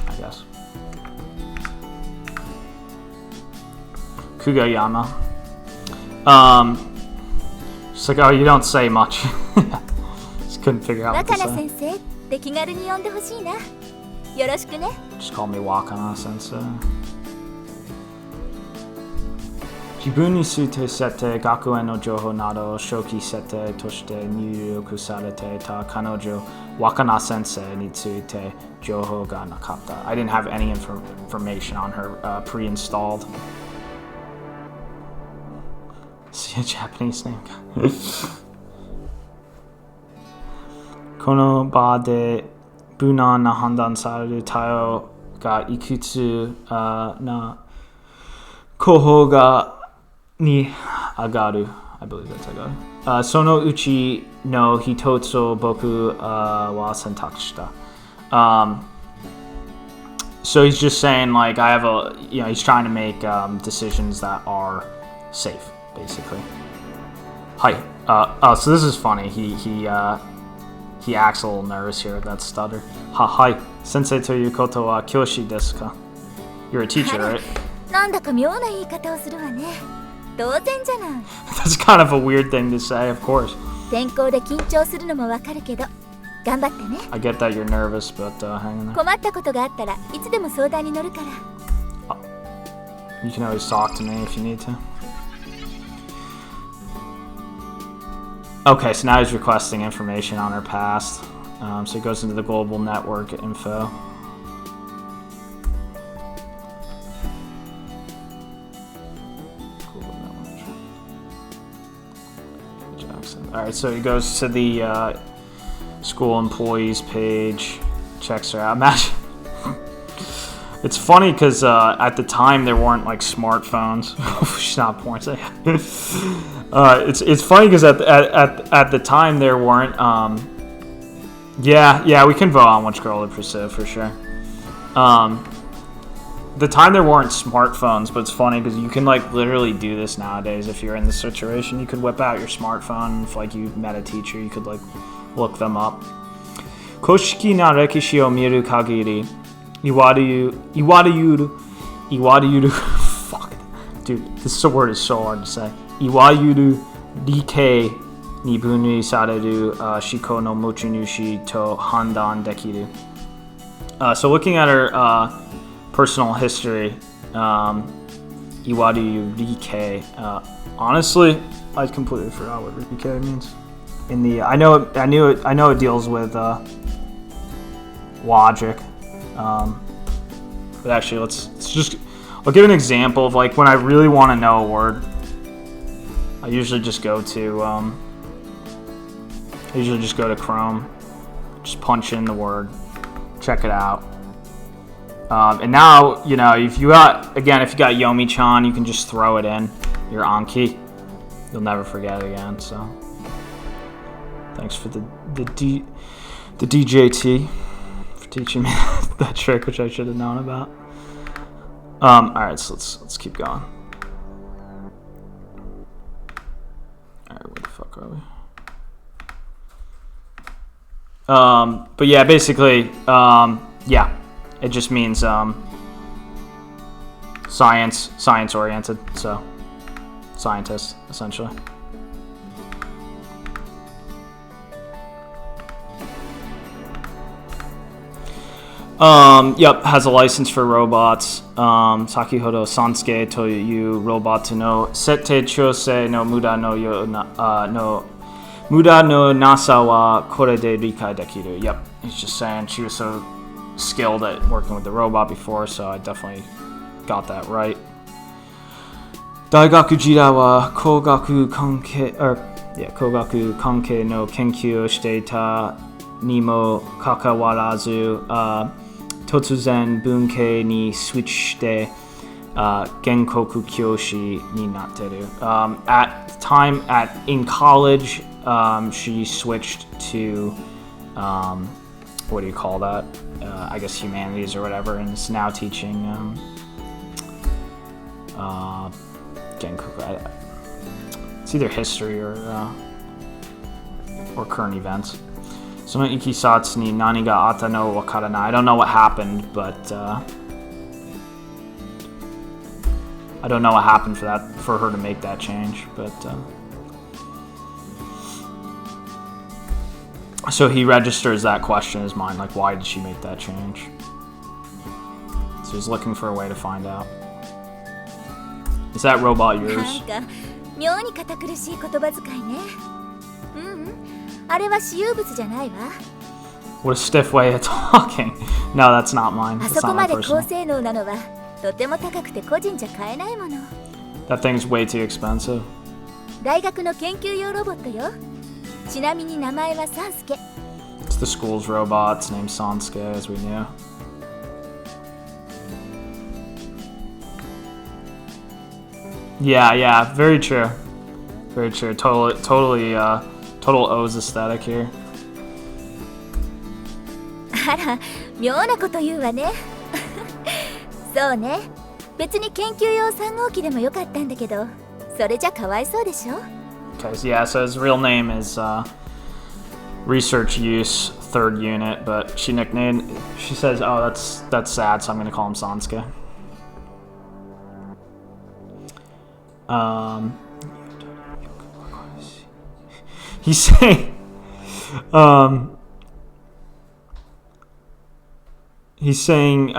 Speaker 1: I guess. Kugayama. Just like, oh, you don't say much. Just couldn't figure out what to say.
Speaker 3: 若菜先生って気軽に呼んでほしいな。よろしくね。
Speaker 1: Just call me Wakana sensei. Jibun ni sute sete gakuen no jouho nado shoki sete toshite nyūryoku sarete ta kanojo Wakana sensei ni tsute jouho ga nakata. I didn't have any information on her pre-installed. See a Japanese name. この場で無難な判断される対応がいくつな候補がに上がる。I believe that's 上がる。そのうちの一つを僕は選択した。So he's just saying like I have a he's trying to make decisions that are safe basically. Hi. So this is funny. He acts a little nervous here with that stutter. Hi. Sensei toいうことは教師ですか? You're a teacher, right?
Speaker 3: なんだか妙な言い方をするわね。当然じゃない。
Speaker 1: That's kind of a weird thing to say, of course.
Speaker 3: 転校で緊張するのもわかるけど、頑張ってね。
Speaker 1: I get that you're nervous, but hang in there.
Speaker 3: 困ったことがあったらいつでも相談に乗るから。
Speaker 1: You can always talk to me if you need to. Okay, so now he's requesting information on her past. So he goes into the global network info. Alright, so he goes to the school employees page, checks her out. Imagine. It's funny because at the time there weren't like smartphones. She's not porn. It's funny because at the time there weren't. Yeah, we can vote on which girl to pursue for sure. The time there weren't smartphones, but it's funny because you can like literally do this nowadays. If you're in this situation, you could whip out your smartphone. If like you met a teacher, you could like look them up. Koshiki na rekishi o miru kagiri. Iwadayuru. Fuck. Dude, this word is so hard to say. Iwayuru rikei ni bunui sareru shiko no mochinushi to handan dekiru. So looking at her personal history, Iwayuru rikei. Honestly, I completely forgot what rikei means. I know it deals with logic. But actually, I'll give an example of like when I really want to know a word. I usually just go to Chrome, just punch in the word, check it out. And now, if you got Yomi-chan, you can just throw it in your Anki. You'll never forget it again. So, thanks for the DJT. Teaching me that trick, which I should have known about. Alright, so let's keep going. Alright, where the fuck are we? But yeah, basically, it just means science oriented, so scientist essentially. Has a license for robots. Sakihodo Sansuke to you robot no sette chose no muda no nasa wa kore de rikai dekiru. Yep, he's just saying she was so skilled at working with the robot before, so I definitely got that right. Daigaku jira wa kogaku kanke no kenkyu o shite ita nimo kakawarazu Totsuzen bunkei ni switchite genkoku kyoshi ni natteru. In college, she switched to what do you call that? I guess humanities or whatever, and is now teaching genkoku. It's either history or current events. I don't know what happened, but I don't know what happened for her to make that change. But so he registers that question in his mind, like why did she make that change? So he's looking for a way to find out. Is that robot yours? What a stiff way of talking. No, that's not mine. That's not my personal. That thing's way too expensive.
Speaker 3: 大学の研究用ロボットよ。ちなみに名前はサンスケ。
Speaker 1: It's the school's robot. It's named Sansuke, as we knew. Yeah, very true. Very true. Total O's aesthetic here.
Speaker 3: あら、妙なこと言うわね。そうね。別に研究用3号機でもよかったんだけど、それじゃかわいそうでしょ。
Speaker 1: Okay, so yeah, so his real name is Research Use Third Unit, but she says, oh, that's sad, so I'm gonna call him Sansuke. He's saying,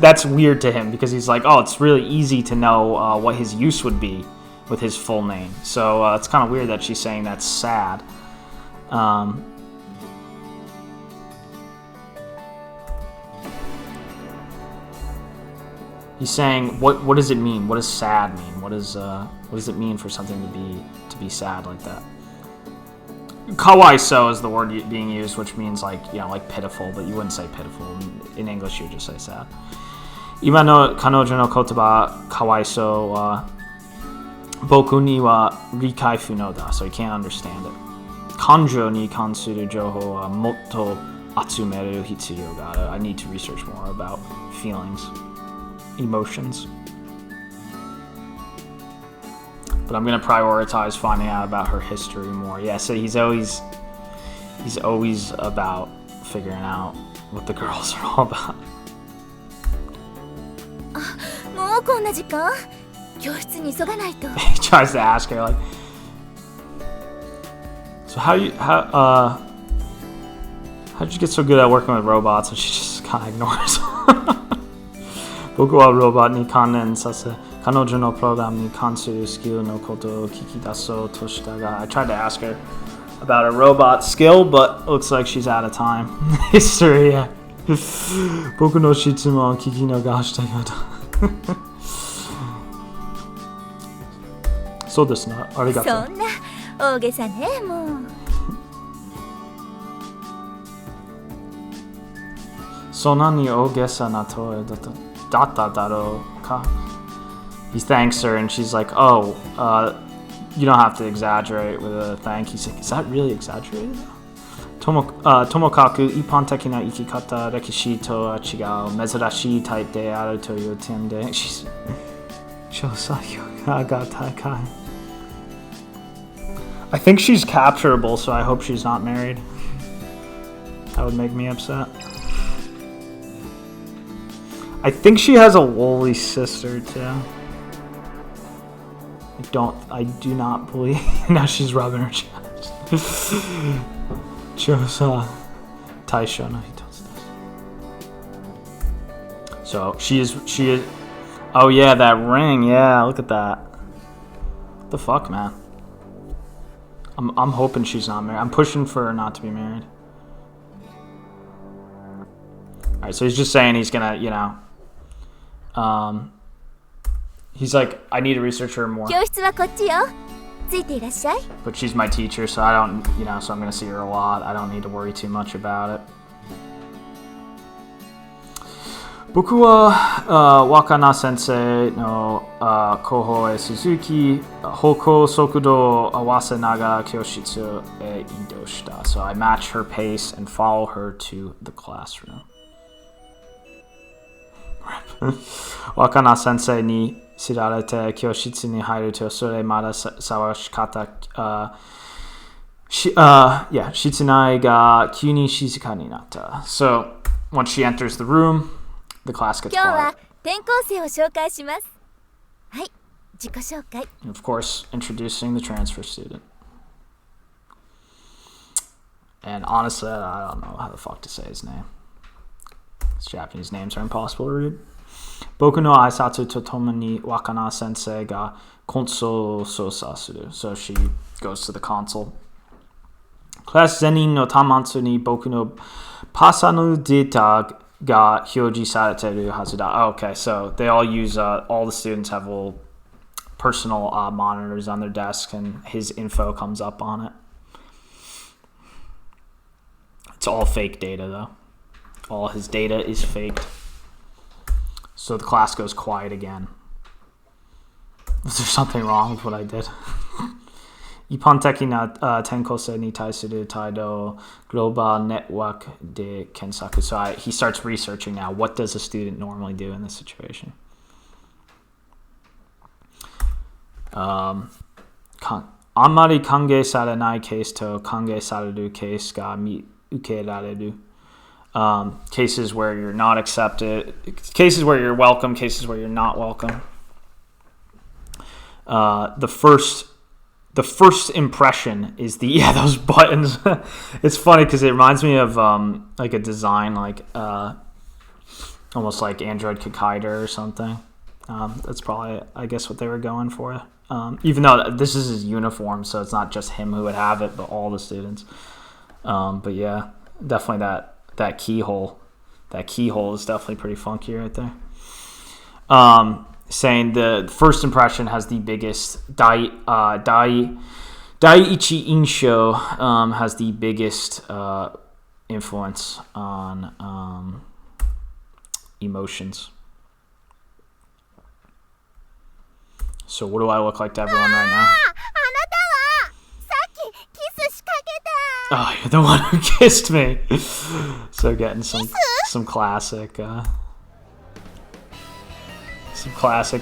Speaker 1: that's weird to him because he's like, oh, it's really easy to know what his use would be with his full name. So it's kind of weird that she's saying that's sad. He's saying, what does it mean? What does sad mean? What does it mean for something to be sad like that? Kawaiso is the word being used, which means like pitiful, but you wouldn't say pitiful. In English, you would just say sad. Ima no kanojo no kotoba kawaiso wa boku ni wa rikai funo da, so you can't understand it. Kanjo ni kansuru jouhou wa motto atsumeru hitsuyo ga aru. I need to research more about feelings, emotions. But I'm gonna prioritize finding out about her history more. Yeah, so he's always about figuring out what the girls are all about.
Speaker 3: もうこんな時間？教室に急がないと。
Speaker 1: He tries to ask her like, so how did you get so good at working with robots? And she just kind of ignores. Boku wa robot ni kannen sase. I tried to ask her about a robot skill, but looks like she's out of time. History, yeah. So desu ne. Arigato.
Speaker 3: そんな大げさね、もう。
Speaker 1: そんなに大げさな問いだっただろうか? He thanks her and she's like, oh, you don't have to exaggerate with a thank. He's like, is that really exaggerated? Tomokaku, ipan teki na ikikata rekishi to wa chigau, mezurashii type de aru to you tem de. She's I think she's capturable, so I hope she's not married. That would make me upset. I think she has a woolly sister too. I do not believe. Now she's rubbing her chest. Chosa Taisho no Hito's. So she is. Oh yeah, that ring. Yeah, look at that. What the fuck, man? I'm hoping she's not married. I'm pushing for her not to be married. Alright, so he's just saying he's gonna, he's like, I need to research her more.
Speaker 3: 教室はこっちよ。ついていらっしゃい。
Speaker 1: But she's my teacher, so I don't, so I'm gonna see her a lot. I don't need to worry too much about it. 僕はWakana Senseiの後輩Suzuki方向速度を合わせながら教室へ移動した. So I match her pace and follow her to the classroom. Wakana Sensei に知られて教室に入るとそれまで探し方室内が急に静かになった. So once she enters the room, the class gets
Speaker 3: 今日
Speaker 1: quiet.
Speaker 3: は転校生を紹介します。はい、自己紹介。
Speaker 1: And of course, introducing the transfer student. And honestly, I don't know how the fuck to say his name. His Japanese names are impossible to read. Boku no aisatsu to tomo ni Wakana sensei ga console o sousa suru. So she goes to the console. Class zenin no tamatsu ni boku no pasanu data ga hyoji sareteru hazu da. Oh, okay, so they all use, all the students have little personal monitors on their desk, and his info comes up on it. It's all fake data, though. All his data is faked. So the class goes quiet again. Is there something wrong with what I did? 一般的な転校生に対する態度、global network で検索. So he starts researching now. What does a student normally do in this situation? あんまり歓迎されないケースと歓迎されるケースが見受けられる. Cases where you're not accepted, cases where you're welcome, cases where you're not welcome. The first impression is those buttons. It's funny because it reminds me of like a design like almost like Android Kikaider or something. That's probably, I guess, what they were going for. Even though this is his uniform, so it's not just him who would have it, but all the students. But yeah, definitely that keyhole. That keyhole is definitely pretty funky right there. Saying the first impression has the biggest Daiichi Insho has the biggest influence on emotions. So what do I look like to everyone right now? Oh, you're the one who kissed me. So getting some classic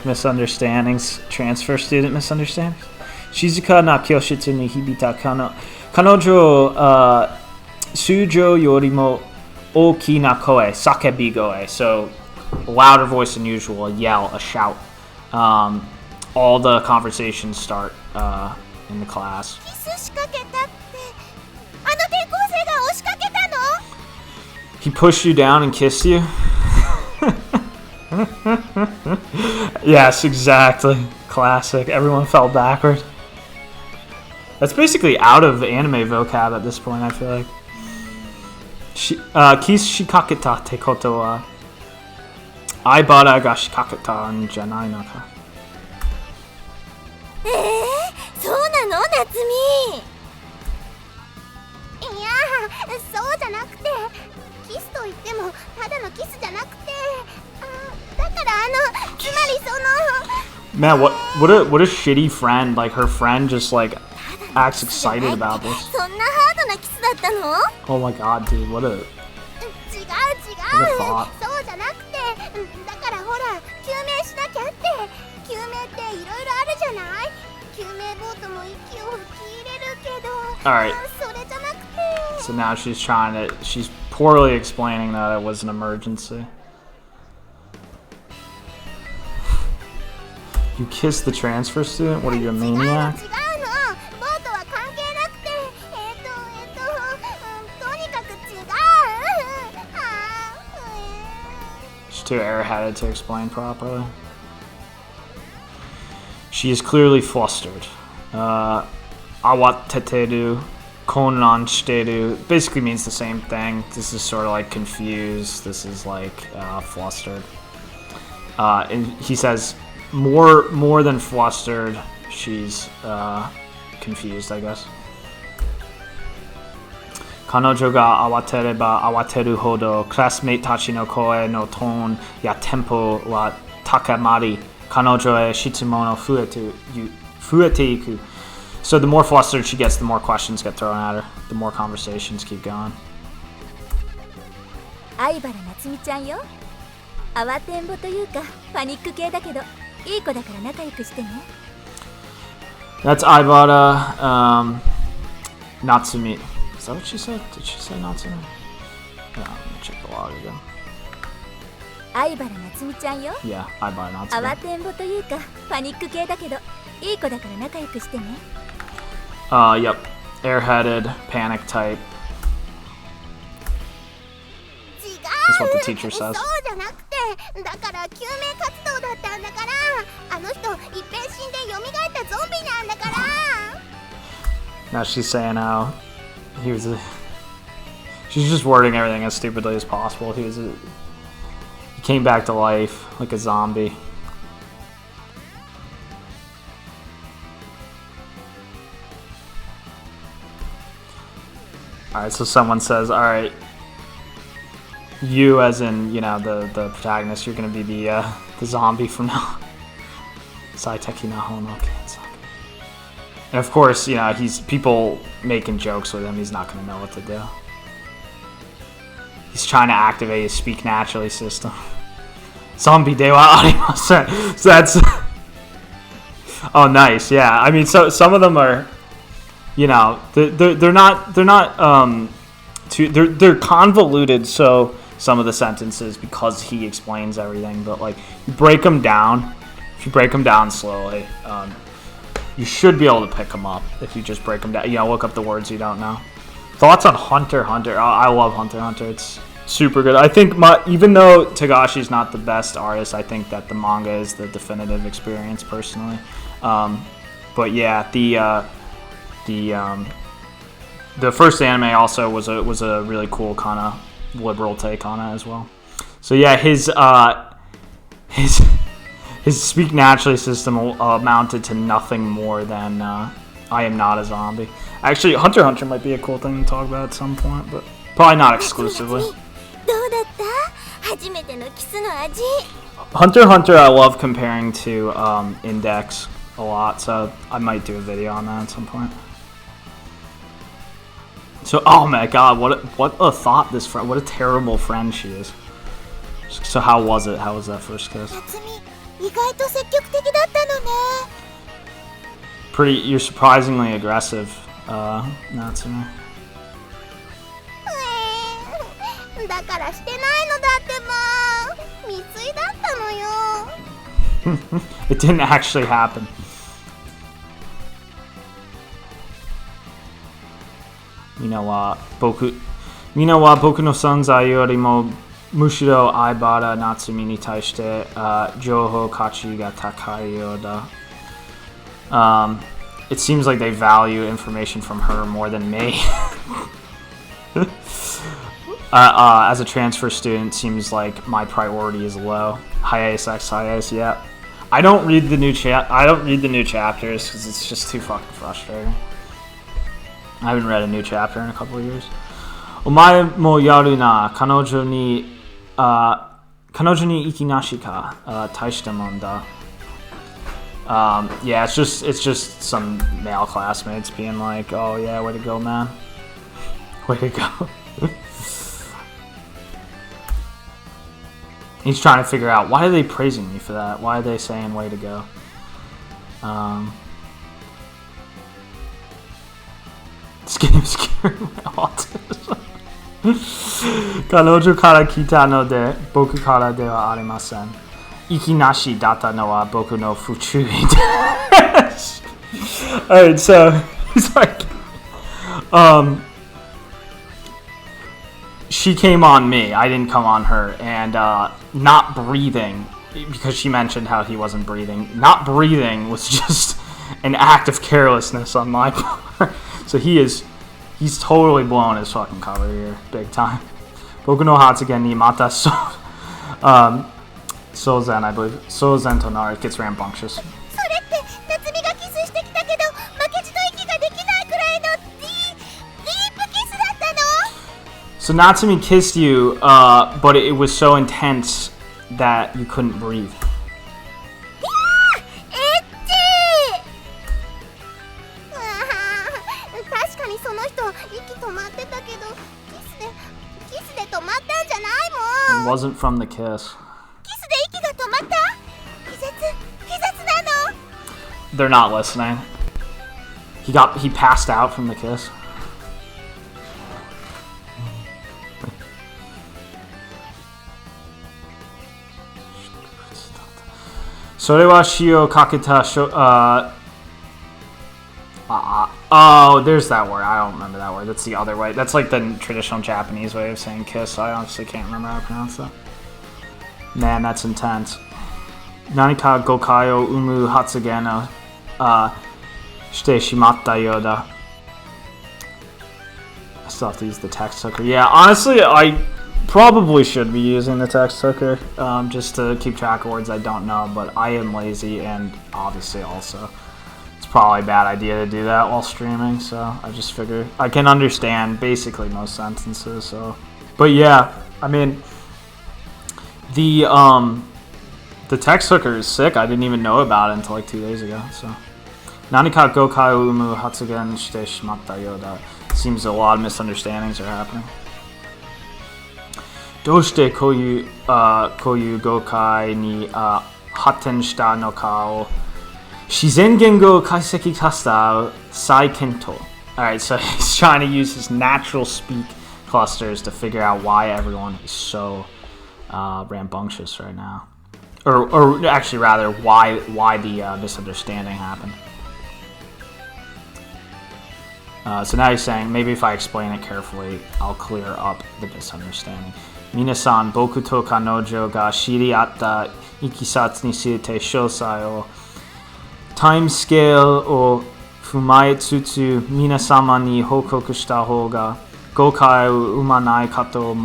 Speaker 1: misunderstandings, transfer student misunderstandings. Shizuka na kyoshitsu ni hibita kanojo sujo yorimo oki na koe, sakebi goe. So louder voice than usual, a yell, a shout. All the conversations start in the class. He pushed you down and kissed you? Yes, exactly. Classic. Everyone fell backward. That's basically out of anime vocab at this point, I feel like. Kishikaketa te koto wa aibara ga shikaketa n janai no ka.
Speaker 3: そうなの夏美。いやそうじゃなくて、キスと言ってもただのキスじゃなくて、だからつまりその。
Speaker 1: Man, what a shitty friend. Like her friend just like acts excited about this.
Speaker 3: そんなハードなキスだったの？
Speaker 1: Oh my god, dude, what a.
Speaker 3: 違う。そうじゃなくて、だからほら救命しなきゃって。救命っていろいろあるじゃない？救命ボートも息を吹き入れるけど。
Speaker 1: Alright.
Speaker 3: それじゃなくて。
Speaker 1: So now she's poorly explaining that it was an emergency. You kissed the transfer student? What are you, a maniac?
Speaker 3: 違うの。ボートは関係なくて、とにかく違う。
Speaker 1: She's too airheaded to explain properly. She is clearly flustered. Awateteru, konan shiteru basically means the same thing. This is sort of like confused. This is like flustered. And he says more than flustered. She's confused, I guess. Kanojo ga awatereba awateru hodo classmate tachi no koe no tone ya tempo wa takamari. Kanojo e shitsumono fuete iku. So the more flustered she gets, the more questions get thrown at her. The more conversations keep going.
Speaker 3: 相原夏美ちゃんよ。慌てんぼというかパニック系だけどいい子だから仲良くしてね。
Speaker 1: That's Aibara Natsumi. Is that what she said? Did she say Natsumi? No, let me check the log again.
Speaker 3: 相原夏美ちゃんよ。
Speaker 1: Yeah, Aibara Natsumi.
Speaker 3: 慌てんぼというかパニック系だけどいい子だから仲良くしてね。
Speaker 1: Yep. Airheaded, panic type. That's what the teacher says.
Speaker 3: そうじゃなくて、だから救命活動だったんだから、あの人一変死んで蘇ったゾンビなんだから。
Speaker 1: Now she's saying how he was she's just wording everything as stupidly as possible. He came back to life like a zombie. Alright, so someone says, alright, you as in, you know, the protagonist, you're gonna be the zombie from now. Saiteki na hono kensaki. And of course, you know, he's people making jokes with him, he's not gonna know what to do. He's trying to activate his speak naturally system. Zombie de wa arimasen. So that's oh, nice. Yeah, I mean, so some of them are, you know, they're not they're convoluted. So some of the sentences because he explains everything, but like you break them down. If you break them down slowly, you should be able to pick them up. If you just break them down, you know, look up the words you don't know. Thoughts on Hunter x Hunter? Oh, I love Hunter x Hunter. It's super good. I think even though Togashi's not the best artist, I think that the manga is the definitive experience personally. But yeah, the first anime also was a really cool kind of liberal take on it as well. So yeah, his speak naturally system amounted to nothing more than I am not a zombie. Actually, Hunter x Hunter might be a cool thing to talk about at some point, but probably not exclusively. Hunter x Hunter I love comparing to Index a lot, so I might do a video on that at some point. So, oh my god, what a thought this friend, what a terrible friend she is. So how was it? How was that first kiss? You're surprisingly aggressive, Natsume. It didn't actually happen. Boku no sanzai yorimo mushiro aibara Natsumi ni taishite jouhou kachi ga takai yo da. It seems like they value information from her more than me. As a transfer student, seems like my priority is low. Hiatus x hiatus, yeah. I don't read the new chapters because it's just too fucking frustrating. I haven't read a new chapter in a couple of years. Omae mo yaru na kanojo ni ikinashi ka taishita mon da. Yeah, it's just some male classmates being like, "Oh yeah, way to go, man, way to go." He's trying to figure out why are they praising me for that? Why are they saying "way to go"? This game is curing my autism. Kanojo kara kita no de boku kara de wa arimasen. Ikinashi data no wa boku no fuchuri desu. Alright, so he's like, she came on me, I didn't come on her, and not breathing, because she mentioned how he wasn't breathing. Not breathing was just an act of carelessness on my part. So he's totally blowing his fucking cover here, big time. Boku no Hatsugen ni mata Sozen, I believe. Sozen Tonari gets rambunctious. So Natsumi kissed you, but it was so intense that you couldn't breathe. It wasn't from the kiss. They're not listening. He passed out from the kiss. Sorewa shio kaketa oh, there's that word. I don't remember that word. That's the other way. That's like the traditional Japanese way of saying kiss. I honestly can't remember how to pronounce that. Man, that's intense. Nanika gokai o umu hatsugen o shite shimatta yoda. I still have to use the text hooker. Yeah, honestly, I probably should be using the text hooker just to keep track of words I don't know, but I am lazy and obviously also it's probably a bad idea to do that while streaming, so I just figured I can understand basically most sentences. So, but yeah, I mean, the text hooker is sick. I didn't even know about it until like 2 days ago. So, Nanika gokai o umu hatsugen shite shimatta yoda. Seems a lot of misunderstandings are happening. Doshite koyu gokai ni hatten shita no ka o shizen gengo kaiseki kasta sai kento. Alright, so he's trying to use his natural speak clusters to figure out why everyone is so rambunctious right now. Or actually rather, why the misunderstanding happened. So now he's saying, maybe if I explain it carefully, I'll clear up the misunderstanding. Minasan, boku to kanojo ga shiri atta ikisatsu ni shirite shosai o time scale o fumae tsutsu minasama ni hokoku shita hoga gokai o umanai kato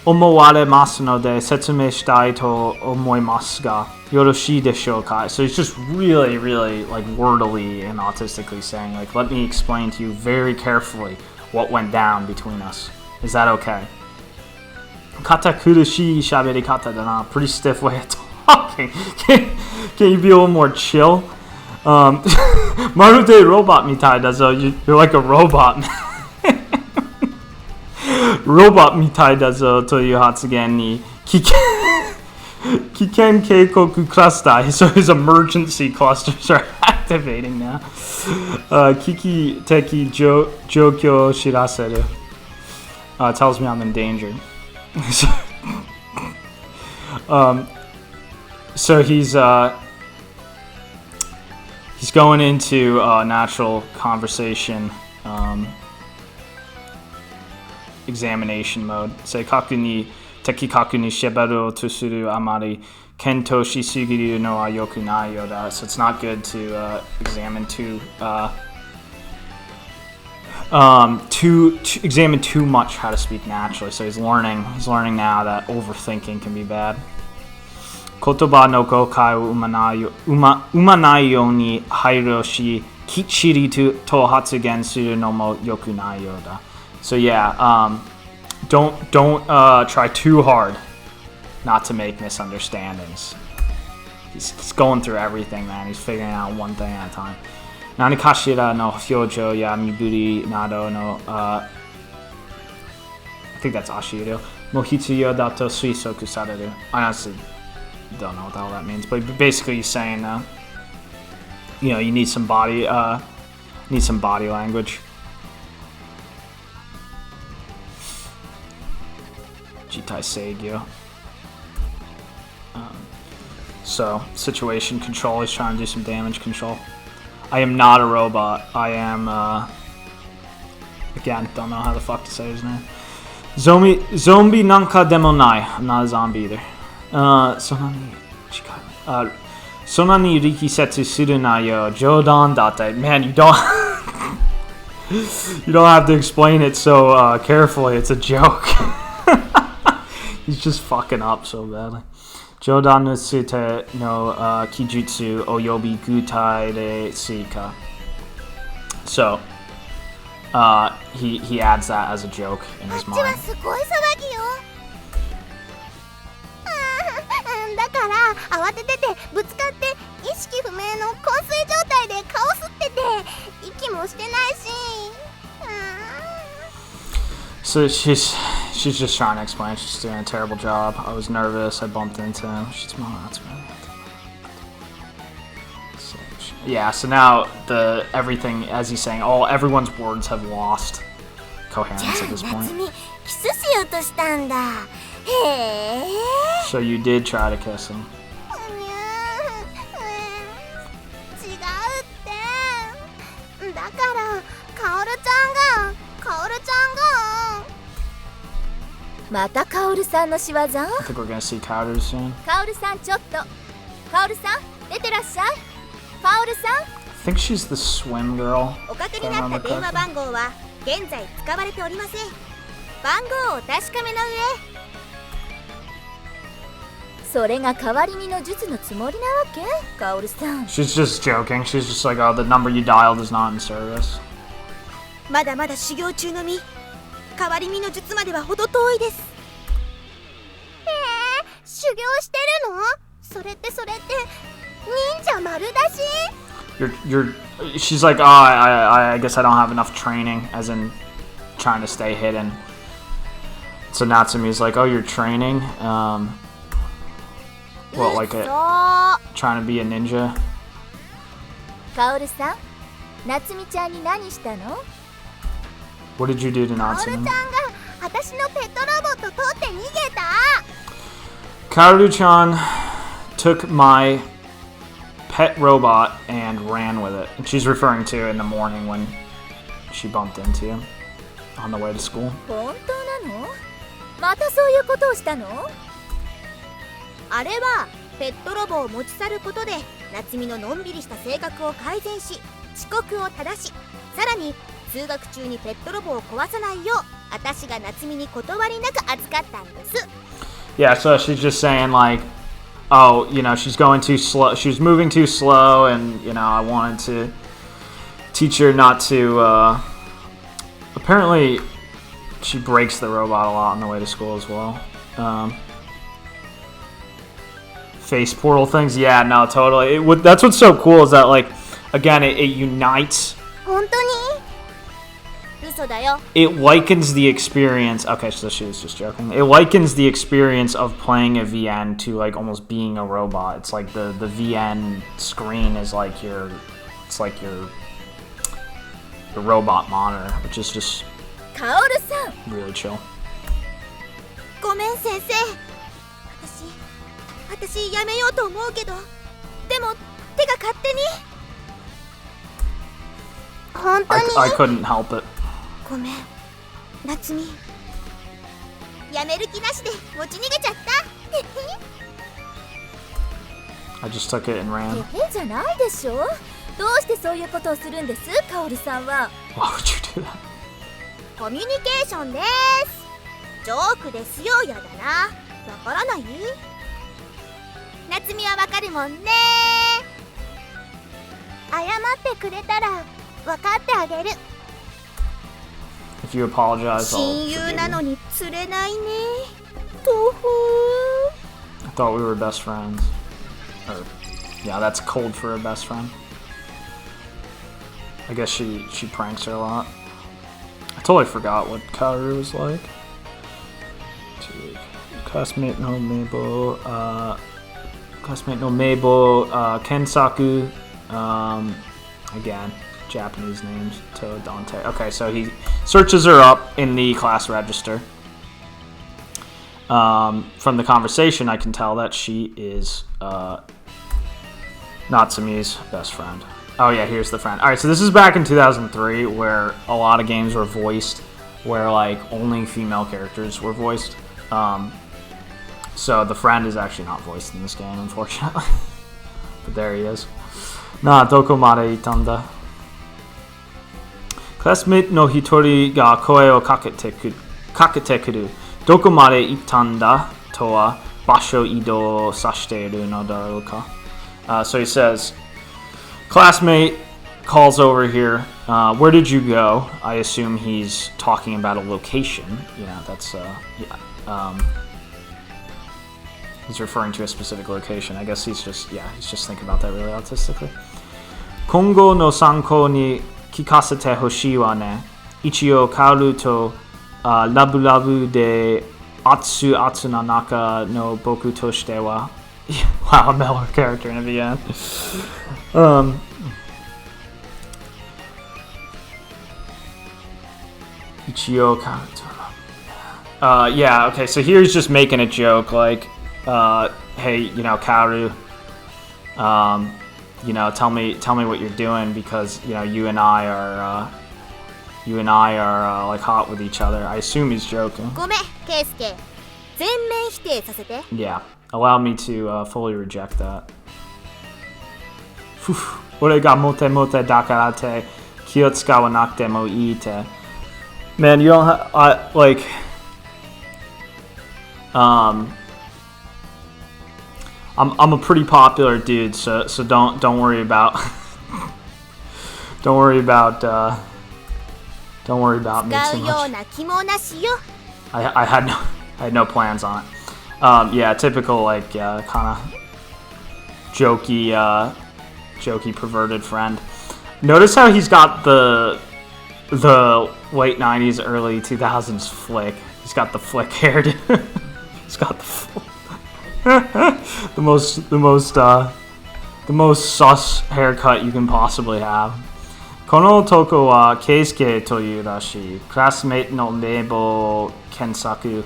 Speaker 1: omoware no de setsume shitai to omoimasu ga yoroshii deshou ka. So he's just really like wordily and autistically saying, like, let me explain to you very carefully what went down between us. Is that okay? Kata kurushii shaberi kata dana. Pretty stiff way of talking. Can you be a little more chill? Marude robot mitai dazo. You're like a robot. Robot mitai dazo toyu hatsugen ni kiken keikoku cluster. So his emergency clusters are activating now. Kiki teki jokyo shiraseru. Tells me I'm in danger. So he's going into natural conversation examination mode. Seikaku ni tekikaku ni shibaru to suru amari kento shisugiru no wa yoku nai yoda. So it's not good to examine examine too much how to speak naturally. So he's learning now that overthinking can be bad. Kotoba no gokai o umanai yo ni hairu shi kichiri to hatsugen suru no mo yoku nai yoda. So yeah, don't try too hard not to make misunderstandings. He's going through everything, man. He's figuring out one thing at a time. Nanikashira no hyojo ya miburi nado no I think that's ashiro. Mohitsuyo dato suisoku sareru. I honestly don't know what the hell that means, but basically he's saying you know, you need some body language. Jitai Seigyo. So, situation control, he's trying to do some damage control. I am not a robot. I am, again, don't know how the fuck to say his name. Zombie nanka demo nai. I'm not a zombie either. Sonani rikisetsu suru na yo jodan date. Man, you don't you don't have to explain it so carefully. It's a joke. He's just fucking up so badly. Jodan no sute no kijutsu oyobi gutai de suika. So, he adds that as a joke in his mind. So she's just trying to explain. She's doing a terrible job. I was nervous. I bumped into him. She's yeah. So now everything, as he's saying, everyone's words have lost coherence at this point. So you did try to kiss him. I think we're gonna see Kaoru soon. I think she's the swim girl.
Speaker 3: それが代わりにの術のつもりなわけカオルさん。
Speaker 1: She's just joking. She's just like, oh, the number you dialed is not in service.
Speaker 4: まだまだ修行中の身。代わり身の術までは程遠いです。
Speaker 3: 修行してるの？それって忍者丸出し？
Speaker 1: She's like, oh, I guess I don't have enough training, as in trying to stay hidden. So Natsumi's like, oh, you're training? What, like trying to be a ninja?
Speaker 3: カオルさん、夏美ちゃんに何したの？
Speaker 1: What did you do to
Speaker 3: カオルちゃ
Speaker 1: Natsumi?
Speaker 3: んが私のペットロボット取って逃げた。
Speaker 1: Kaoru-chan took my pet robot and ran with it. And she's referring to in the morning when she bumped into him on the way to school.
Speaker 3: 本当なの？またそういうことをしたの？
Speaker 4: あれはペットロボを持ち去ることで夏美ののんびりした性格を改善し、遅刻を正し、さらに通学中にペットロボを壊さないよう私が夏美に断りなく預かったんです。
Speaker 1: Yeah, so she's just saying like, oh, you know, she's going too slow. She's moving too slow, and you know, I wanted to teach her not to. Apparently, she breaks the robot a lot on the way to school as well. Face portal things, yeah, no, totally. That's what's so cool is that like, again, it unites.
Speaker 4: 本当に？嘘だよ。
Speaker 1: It likens the experience. Okay, so she was just joking. It likens the experience of playing a VN to like almost being a robot. It's like the VN screen is like your robot monitor, which is just
Speaker 3: カオルさん、
Speaker 1: really chill.
Speaker 4: ごめん先生。私やめようと思うけど、でも手が勝手に。本当に？
Speaker 1: I couldn't help it.
Speaker 4: ごめん、夏美。やめる気なしで持ち逃げちゃった。
Speaker 1: I just took it and ran.
Speaker 3: 変じゃないでしょ。どうしてそういうことをするんです、カオルさんは。
Speaker 1: Why would you do that?
Speaker 4: コミュニケーションです。ジョークですよ、やだな。わからない？夏美はわかるもんね。謝ってくれたらわかってあげる。
Speaker 1: If you apologize, I'll
Speaker 4: 親友
Speaker 1: forgive
Speaker 4: な
Speaker 1: you.
Speaker 4: のに釣れないね。とふ
Speaker 1: I thought we were best friends. Or, yeah, that's cold for a best friend. I guess she pranks her a lot. I totally forgot what Kaoru was like. Classmate no Mabel, Kensaku, again, Japanese names, To Dante. Okay, so he searches her up in the class register. From the conversation, I can tell that she is Natsumi's best friend. Oh yeah, here's the friend. All right, so this is back in 2003, where a lot of games were voiced, where like only female characters were voiced. So the friend is actually not voiced in this game, unfortunately. But there he is. Na doko made itanda. Classmate no hitori ga koe o kakete kuru. Doko made itanda to wa basho ido sashiteiru no daru ka. So he says, classmate calls over here. Where did you go? I assume he's talking about a location. Yeah, that's he's referring to a specific location. I guess he's just thinking about that really autistically. Kongo no sanko ni kikasete hoshii wa ne. Ichio kaoru to labu labu de atsu atsu na naka no boku to shite wa. Wow, a Miller character in a VN. Ichio kaoru to. Yeah, okay, so here he's just making a joke, like, hey, you know, Kaoru, you know, tell me what you're doing, because, you know, you and I are like hot with each other. I assume he's joking.
Speaker 4: ごめん、ケイスケ。全面否定させて。
Speaker 1: Yeah, allow me to fully reject that. Ore ga mote mote dakarate kyo tsukawa nakute mo iite. Man, you don't have, like, I'm a pretty popular dude, so don't worry about don't worry about me
Speaker 4: 使
Speaker 1: too
Speaker 4: うよう
Speaker 1: much.
Speaker 4: な気もなしよ。
Speaker 1: I had no plans on it. Yeah, typical like kind of jokey perverted friend. Notice how he's got the late 90s, early 2000s flick. He's got the flick hair. He's got the most sus haircut you can possibly have. Kono toko wa Keisuke to yu rashi. Classmate no Meibo Kensaku.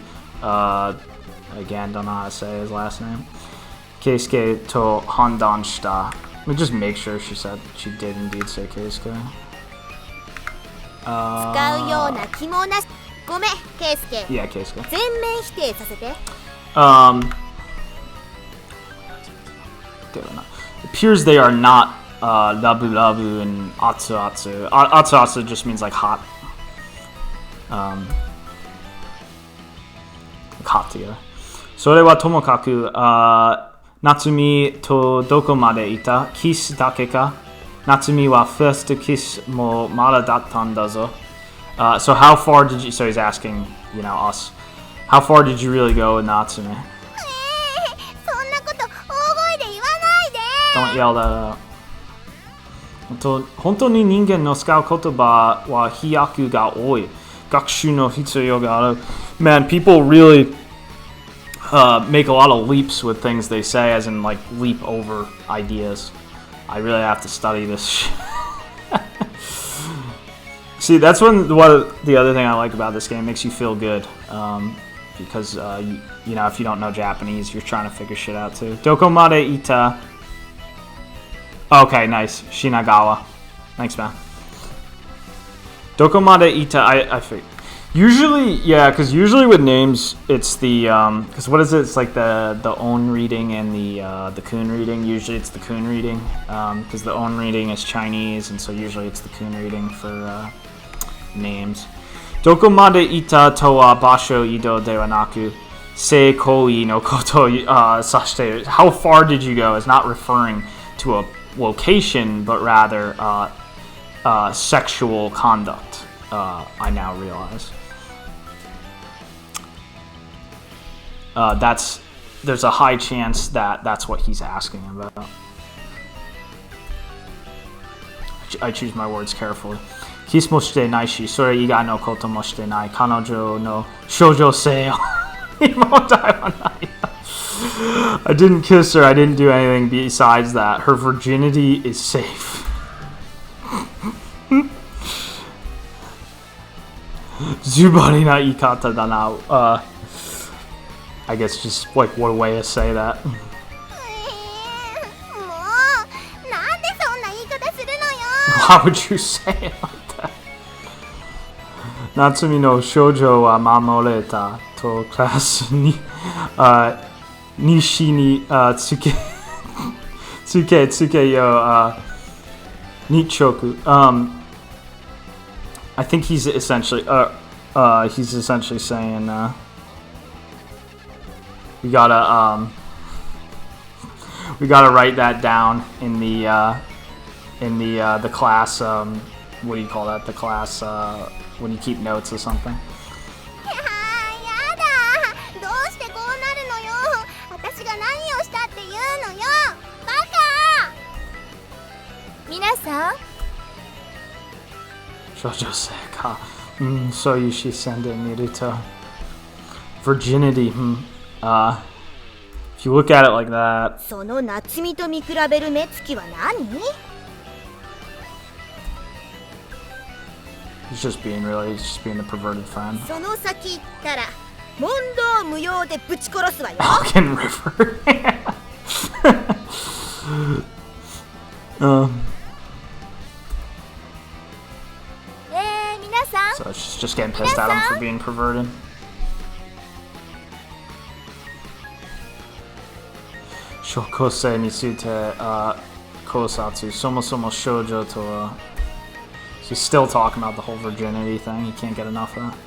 Speaker 1: Again, don't know how to say his last name. Keisuke to handan shita. Let me just make sure she did indeed say Keisuke.
Speaker 4: 使うような気もなし。ごめん、ケイスケ。
Speaker 1: Yeah, Keisuke.
Speaker 4: 全面否定させて。
Speaker 1: It appears they are not labu labu and atsu atsu. Atsu atsu just means like hot. Like hot together. それはともかく、夏美とどこまでいた？キスだけか？夏美は first kiss もまだだったんだぞ。So how far did you? So he's asking, you know, us. How far did you really go with Natsume?
Speaker 4: そんなこと大声で言わないで。
Speaker 1: Don't yell that out. 本当に人間の使う言葉は飛躍が多い。学習の必要がある。Man, people really make a lot of leaps with things they say, as in like leap over ideas. I really have to study this shit. See, that's what the other thing I like about this game, it makes you feel good. Because, you know, if you don't know Japanese, you're trying to figure shit out too. Dokomade ita. Okay, nice. Shinagawa. Thanks, man. Dokomade ita, I figured. Usually, yeah, because usually with names, it's the, because what is it? It's like the own reading and the kun reading. Usually it's the kun reading, because the own reading is Chinese, and so usually it's the kun reading for names. Dokomade ita to wa basho ido de wa naku, sei koi no koto sashite. How far did you go is not referring to a location, but rather sexual conduct, I now realize. There's a high chance that that's what he's asking about. I choose my words carefully. Kiss mo shite nai shi, sore igai no koto mo shite nai. Kanojo no shoujo sei o imotai wa nai. I didn't kiss her, I didn't do anything besides that. Her virginity is safe. Zubari na ikata da na. I guess just like what a way to say that.
Speaker 4: もうなんでそんな言い方するのよ。
Speaker 1: Why would you say it like that? Natsumi no shoujo wa mamoreta to class ni nishi ni tsuke yo nichoku. I think he's essentially saying we gotta write that down in the class. What do you call that? The class when you keep notes or something.
Speaker 4: やだ。どうしてこうなるのよ。私が何をしたって言うのよ。バカ。
Speaker 3: 皆さん
Speaker 1: Shoujo seika. So you should send it Miruto. Virginity. If you look at it like that.
Speaker 4: その夏美と見比べる目つきは何？
Speaker 1: He's just being the perverted friend.
Speaker 4: その先行ったら問答無用でぶち殺すわよ。
Speaker 1: Fucking River. So she's just getting pissed at him for being perverted. Shokose nisute kosatsu somo shoujo to. He's still talking about the whole virginity thing. He can't get enough of that.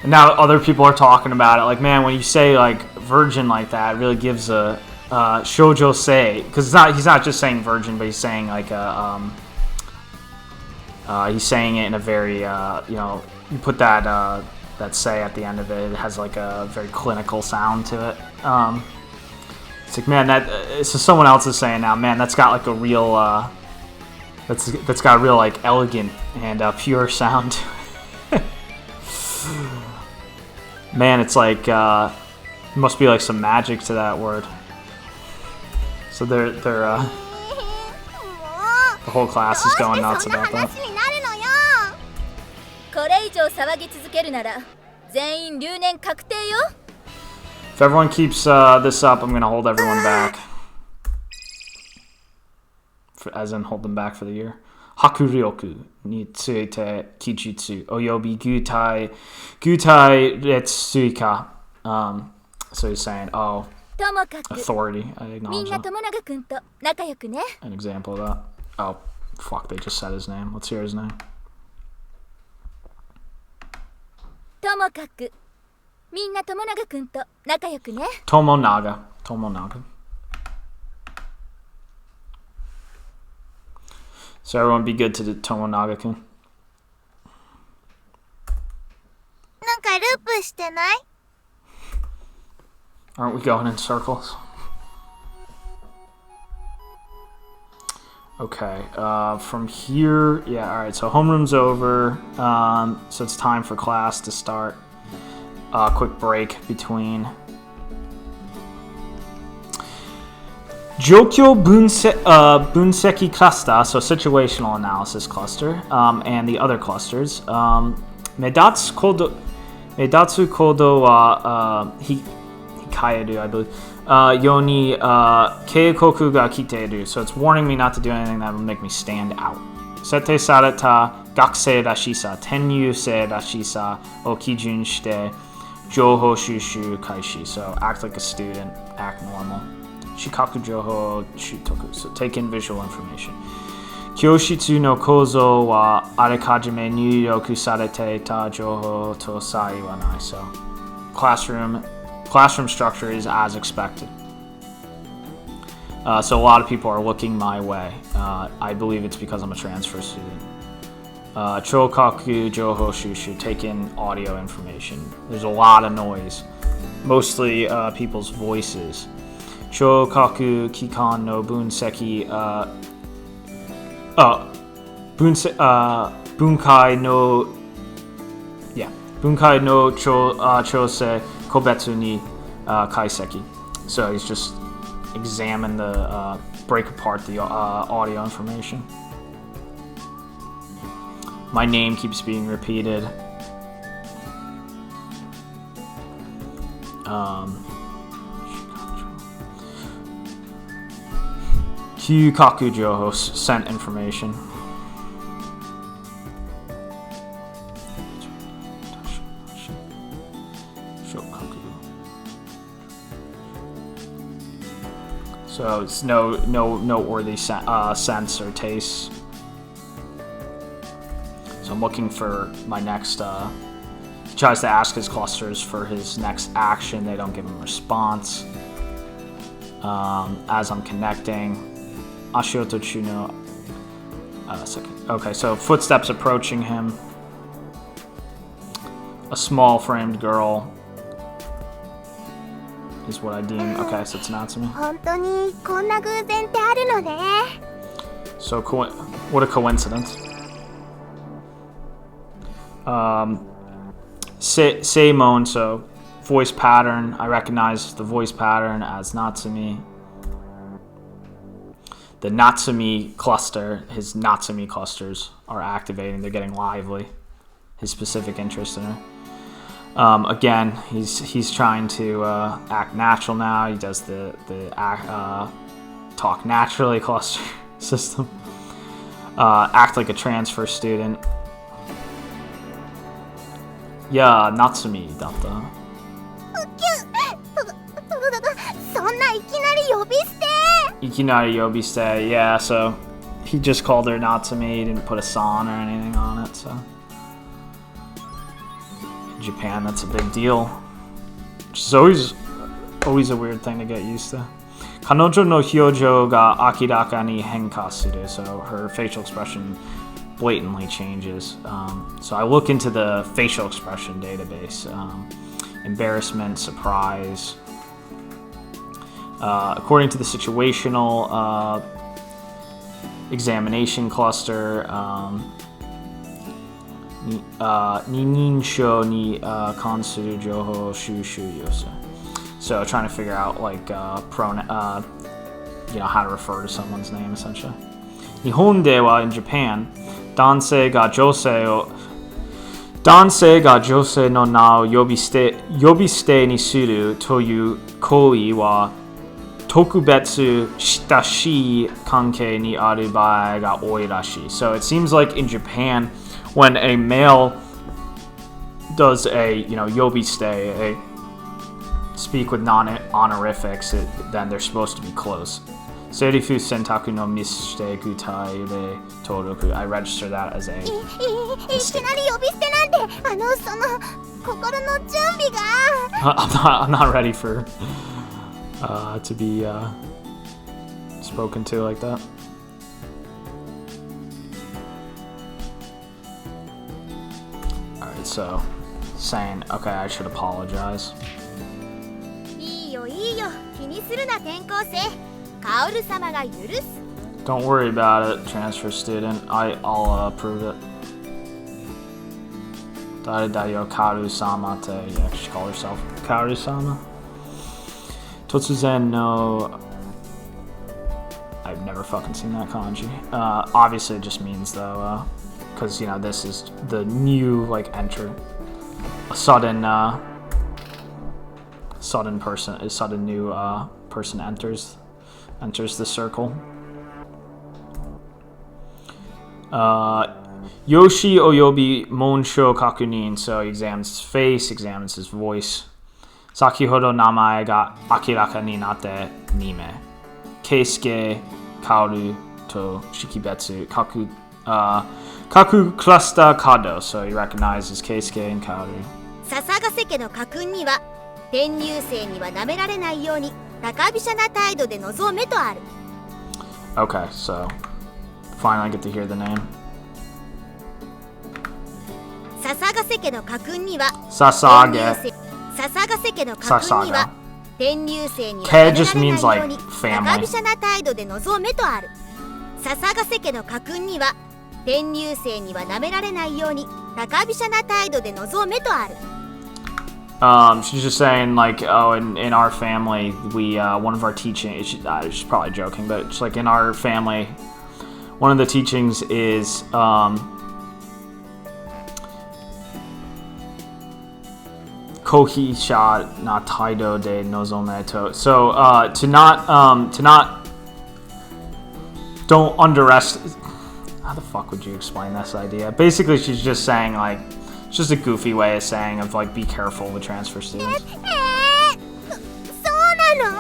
Speaker 1: Now other people are talking about it. Like, man, when you say like virgin like that, it really gives a shoujo sei, because he's not just saying virgin, but he's saying like a he's saying it in a very you put that that sei at the end of it. It has like a very clinical sound to it. It's like, man, so someone else is saying now, man, that's got like a real that's got a real like elegant and pure sound to it. Man, it's like must be like some magic to that word. So they're the whole class is going nuts about that.
Speaker 3: これ以上騒ぎ続けるなら全員留年確定よ。
Speaker 1: If everyone keeps this up, I'm gonna hold everyone back. As in, hold them back for the year. Hakuryoku ni tsuite kijutsu oyobi gutai retsuika. So he's saying, oh,
Speaker 3: ともかく
Speaker 1: authority. I
Speaker 3: みん
Speaker 1: acknowledge
Speaker 3: な
Speaker 1: that.
Speaker 3: 友永くんと仲良くね。
Speaker 1: An example of that. Oh, fuck, they just said his name. Let's hear his name.
Speaker 3: ともかくみんな友永くんと仲良くね。
Speaker 1: Tomonaga. Tomonaga. So everyone be good to the Tomonaga-kun.
Speaker 4: なんかループしてない？
Speaker 1: Aren't we going in circles? Okay, from here, yeah, alright, so homeroom's over, so it's time for class to start. Quick break between. Jokyo Bunseki Cluster, so situational analysis cluster, and the other clusters. Medatsu Kodo wa Hikaeru, I believe. Yoni keikoku ga kiteru, so it's warning me not to do anything that will make me stand out. Sete sareta gakusei rashisa, tenyusei rashisa o kijun shite joho shushu kaishi, so act like a student, act normal. Shikaku joho shutoku, so take in visual information. Kyoshitsu no kozo wa arekajime nyuyoku sarete ta joho tosai wa nai, so classroom structure is as expected. So a lot of people are looking my way. I believe it's because I'm a transfer student. Chokaku Joho Shushu, take in audio information. There's a lot of noise, mostly people's voices. Chokaku Kikan no Bunseki, Bunkai no Chose Kobetsu ni Kaiseki. So he's just examine the break apart the audio information. My name keeps being repeated. Kyukaku Joho sent information. So it's no noteworthy sense or taste. So I'm looking for my next. He tries to ask his clusters for his next action. They don't give him a response. As I'm connecting, Ashioto Chuno. Second. Okay, so footsteps approaching him. A small framed girl. Is what I deem. Okay, so it's Natsumi.
Speaker 4: 本当にこんな偶然ってあるのね。
Speaker 1: So what a coincidence. Seimon, so voice pattern. I recognize the voice pattern as Natsumi. The Natsumi cluster, his Natsumi clusters are activating. They're getting lively. His specific interest in her. Again, he's trying to act natural now. He does the talk naturally cluster system. Act like a transfer student. Yeah, Natsumi datta.
Speaker 4: そんないきなり呼び捨て。
Speaker 1: Ikinari Yobiste, yeah, so he just called her Natsumi. He didn't put a san or anything on it, so. Japan, that's a big deal. Which is always a weird thing to get used to. Kanojo no hyojo ga akiraka ni henka suru. So her facial expression blatantly changes. So I look into the facial expression database. Embarrassment, surprise. According to the situational examination cluster, Ninsho ni kansuru joho shushu yosu. So trying to figure out like how to refer to someone's name essentially. Nihon de wa in Japan, dansei ga josei no na o yobiste ni suru toyu koi wa tokubetsu shitashii kankei ni aru bae ga oi rashi. So it seems like in Japan, when a male does a yobiste, speak with non-honorifics, then they're supposed to be close. Serifu sentaku no miste gutai de toroku. I register that as a mistake. I'm not ready for to be spoken to like that. Alright, so saying, okay, I should apologize.
Speaker 4: いいよいいよ、気にするな転校生。カオル様が許す。
Speaker 1: Don't worry about it, transfer student. I'll approve it. Dayo Kaoru-sama te, yeah, she called herself Kaoru-sama. Totsuzen no... I've never fucking seen that kanji. Obviously it just means though, because this is the new enter. A sudden new person enters the circle. Yoshi oyobi monsho kakunin, so he examines his face, examines his voice. Sakihodo namae ga akiraka ni natte nime. Keisuke Kaoru to Shikibetsu kaku cluster kado, so he recognizes Keisuke and Kaoru.
Speaker 4: 笹ヶ瀬家の家訓には転入生には舐められないように高飛車な態度で臨めとある。
Speaker 1: Okay, so finally I get to hear the name.
Speaker 4: 笹ヶ瀬家の家訓には
Speaker 1: Sasage.
Speaker 4: 笹ヶ瀬家の家訓には転入生には
Speaker 1: K
Speaker 4: 舐め
Speaker 1: just
Speaker 4: られ
Speaker 1: means
Speaker 4: ないよう
Speaker 1: like
Speaker 4: に
Speaker 1: family.
Speaker 4: 高飛車な態度で臨めとある。笹ヶ瀬家の家訓には転入生には舐められないように高飛車な態度で臨めとある。
Speaker 1: She's just saying in our family we one of our teachings, she's probably joking, but it's like in our family one of the teachings is kohisha na taido de nozome to, so to not don't underestimate. How the fuck would you explain this idea? Basically she's just saying it's just a goofy way of saying be careful with transfer students.
Speaker 4: そうなの？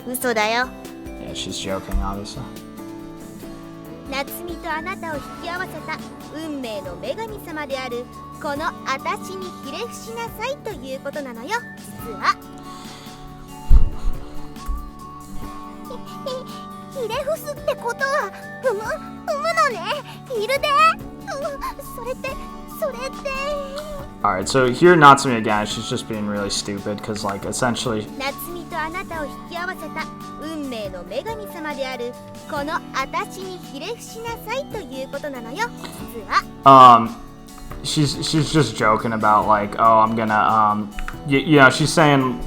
Speaker 4: 嘘だよ。
Speaker 1: Yeah, she's joking, obviously.
Speaker 4: 夏美とあなたを引き合わせた運命の女神様であるこの私にひれ伏しなさいということなのよ、実は。ひれ伏すってことは踏むのね。いるで。それって。
Speaker 1: Alright, so here Natsumi again, she's just being really stupid because essentially
Speaker 4: 夏美とあなたを引き合わせた運命の女神様であるこの私にひれ伏しなさいということなのよ、実は。
Speaker 1: she's just joking about oh, I'm gonna she's saying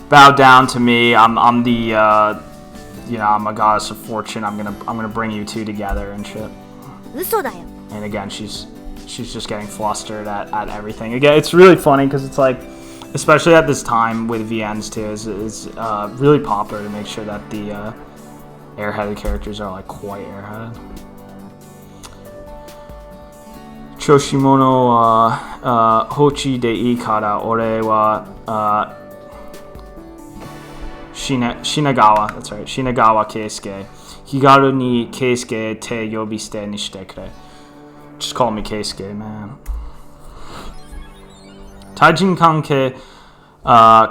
Speaker 1: bow down to me, I'm the I'm a goddess of fortune, I'm gonna bring you two together and shit.
Speaker 4: 嘘だよ。
Speaker 1: And again she's just getting flustered at everything. Again, it's really funny because it's especially at this time with VNs too, is really popular to make sure that the airheaded characters are quite airheaded. Choshimono hochi de ikara ore wa Shinagawa, that's right, Shinagawa Keisuke. Higaru ni Keisuke te yobiste nishite kure. Just call me Keisuke, man. Taijin kanke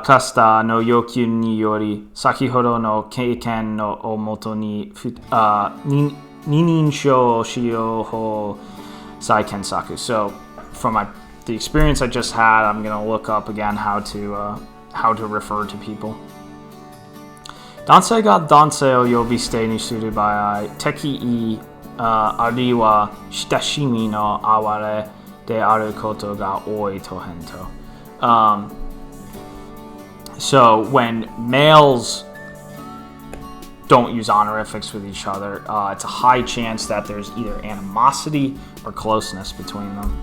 Speaker 1: cluster no yokyu ni yori sakihodo no keiken no o moto ni nininsho shio ho saiken saku. So from the experience I just had, I'm gonna look up again how to refer to people. Dansei ga dansei o yobi shite ni suru bai teki i ari wa shitashimi no aware de aru koto ga oi to hento. So when males don't use honorifics with each other, it's a high chance that there's either animosity or closeness between them.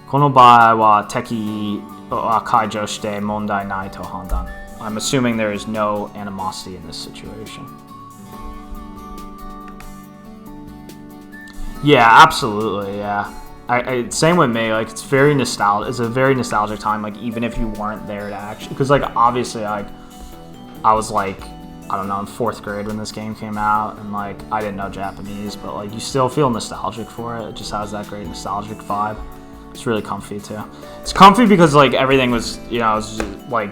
Speaker 1: Kono bai wa teki wa kaijo shite mondai nai to handan. I'm assuming there is no animosity in this situation. Yeah, absolutely, yeah. Same with me, like, it's very nostalgic. It's a very nostalgic time, like, even if you weren't there to actually, because, like, obviously, like, I was, like, I don't know, in 4th grade when this game came out, and, like, I didn't know Japanese, but, like, you still feel nostalgic for it. It just has that great nostalgic vibe. It's really comfy, too. It's comfy because, like, everything was, you know, it was just, like,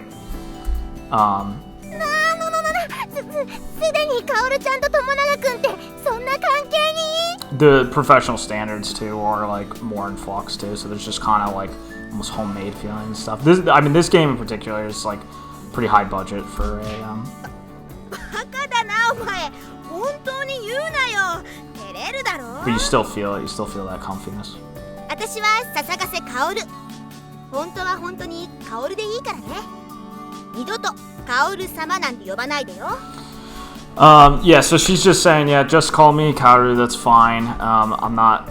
Speaker 1: the professional standards too are like more in flux too, so there's just kind of like almost homemade feeling and stuff. This game in particular is like pretty high budget for a but you still feel it. You still feel that comfiness. Yeah, so she's just saying, yeah, just call me Kaoru, that's fine. I'm not,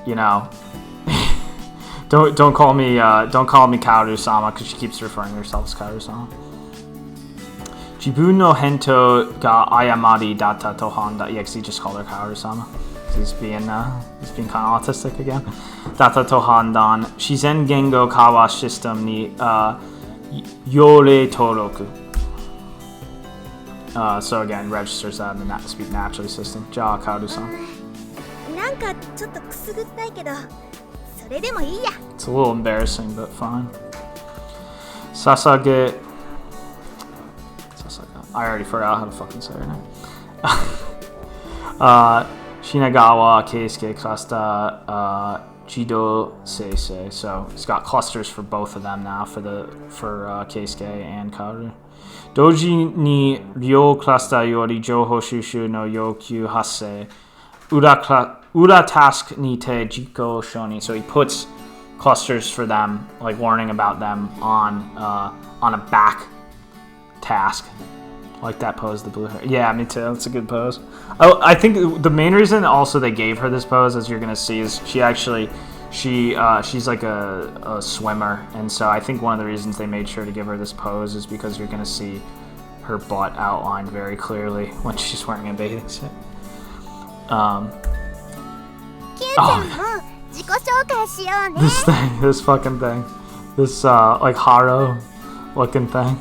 Speaker 1: you know, don't call me Kaoru-sama, because she keeps referring to herself as Kaoru-sama. Jibun no hento ga ayamari data to handa. Yeah, because he just called her Kaoru-sama. He's being kind of autistic again. Data to handan. Shizen gengo kawa system ni yore toroku. So again, registers that in the speak naturally system. Ja Kaoru-san. It's a little embarrassing, but fine. Sasage. I already forgot how to fucking say her name. Shinagawa Keisuke cluster Jido Seisei. So it's got clusters for both of them now for Keisuke and Kaoru. Doji ni ryo cluster yori jouho shushu no yokyu hasse ura task ni te jiko shoni. So he puts clusters for them, like warning about them, on a back task. I like that pose, the blue hair. Yeah, me too. That's a good pose. I think the main reason also they gave her this pose, as you're gonna see, is she's like a swimmer, and so I think one of the reasons they made sure to give her this pose is because you're gonna see her butt outlined very clearly when she's wearing a bathing suit. This fucking thing, this like Haro looking thing,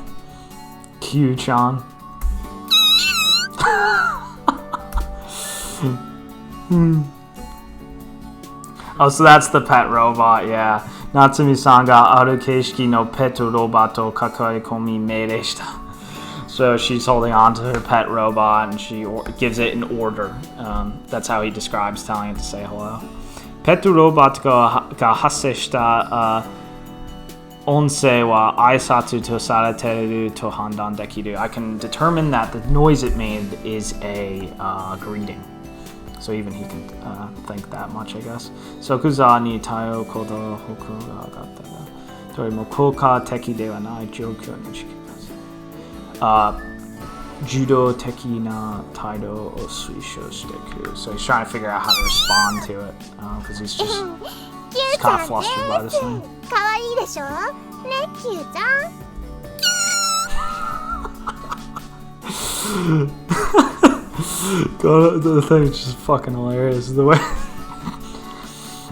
Speaker 1: Q-chan. Oh, so that's the pet robot, yeah. Natsumi-san ga aru keishiki no pet robot o kakai komi meirei shita. So she's holding on to her pet robot and she gives it an order. That's how he describes telling it to say hello. Pet robot ga hasse shita onsei wa aisatsu to sareteru to handan dekiru. I can determine that the noise it made is a greeting. So even he can think that much, I guess. Sokuza ni taio kodo hoku ga agatta ga tori mo koka teki de wa nai joukyo ni shikimasu. Judo teki na taido o suisho shiteku. So he's trying to figure out how to respond to it, because he's kind of flustered by this thing. God, the thing is just fucking hilarious. The way,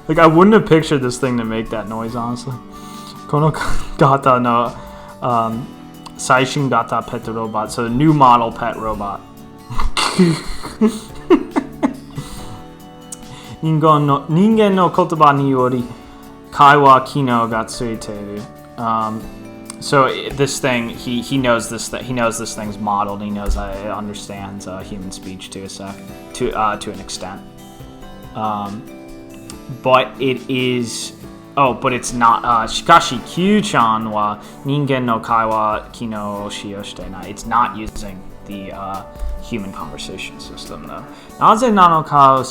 Speaker 1: like, I wouldn't have pictured this thing to make that noise, honestly. Kono gata no saishin gata pet robot. So the new model pet robot. Ningen no kotoba ni yori Kaiwa Kino ga tsuiteru. So this thing, he knows this thing's modeled. He knows it understands human speech to an extent. But it is. Oh, but it's not. Shikashi Q-chan wa ningen no kaiwa kino shioshite nai. It's not using the human conversation system though. Naze nano ka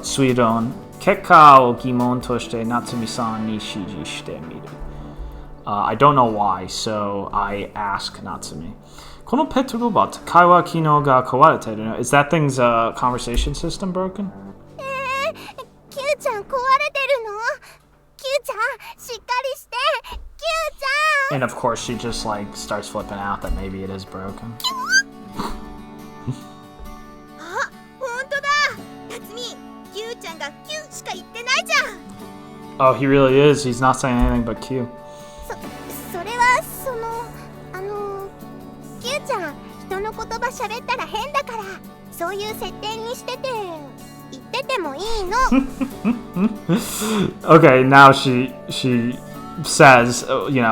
Speaker 1: suiron kekka o gimon toshite Natsumi-san ni shiji shite miru. I don't know why, so I ask Natsumi. Kono pet robot kaiwa kino ga kawareteru. Is that thing's conversation system broken?
Speaker 4: キューちゃん壊れてるの？キューちゃんしっかりしてキューちゃん
Speaker 1: And of course she just like starts flipping out that maybe it is broken.
Speaker 4: あ、ほんとだ夏美、キューちゃんがキューしか言ってないじゃん
Speaker 1: Oh, he really is. He's not saying anything but Q.
Speaker 4: それはキューちゃん人の言葉喋ったら変だからそういう設定にしてて言っててもいいの
Speaker 1: Okay, now she says,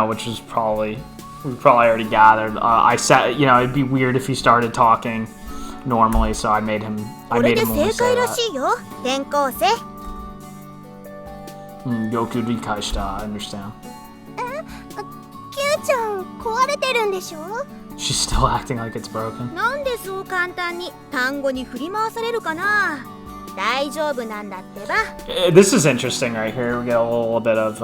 Speaker 1: which is we probably already gathered. I said, it'd be weird if he started talking normally, so I made him
Speaker 4: これで
Speaker 1: only
Speaker 4: 正
Speaker 1: say
Speaker 4: 解ら
Speaker 1: that.
Speaker 4: しいよ転校生
Speaker 1: Yoku rikaishita, I understand.
Speaker 4: キューちゃん壊れてるんでしょ
Speaker 1: She's still acting like it's broken.
Speaker 4: なんでそう簡単に単語に振り回されるかな大丈夫なんだってば
Speaker 1: This is interesting right here. We get a little bit of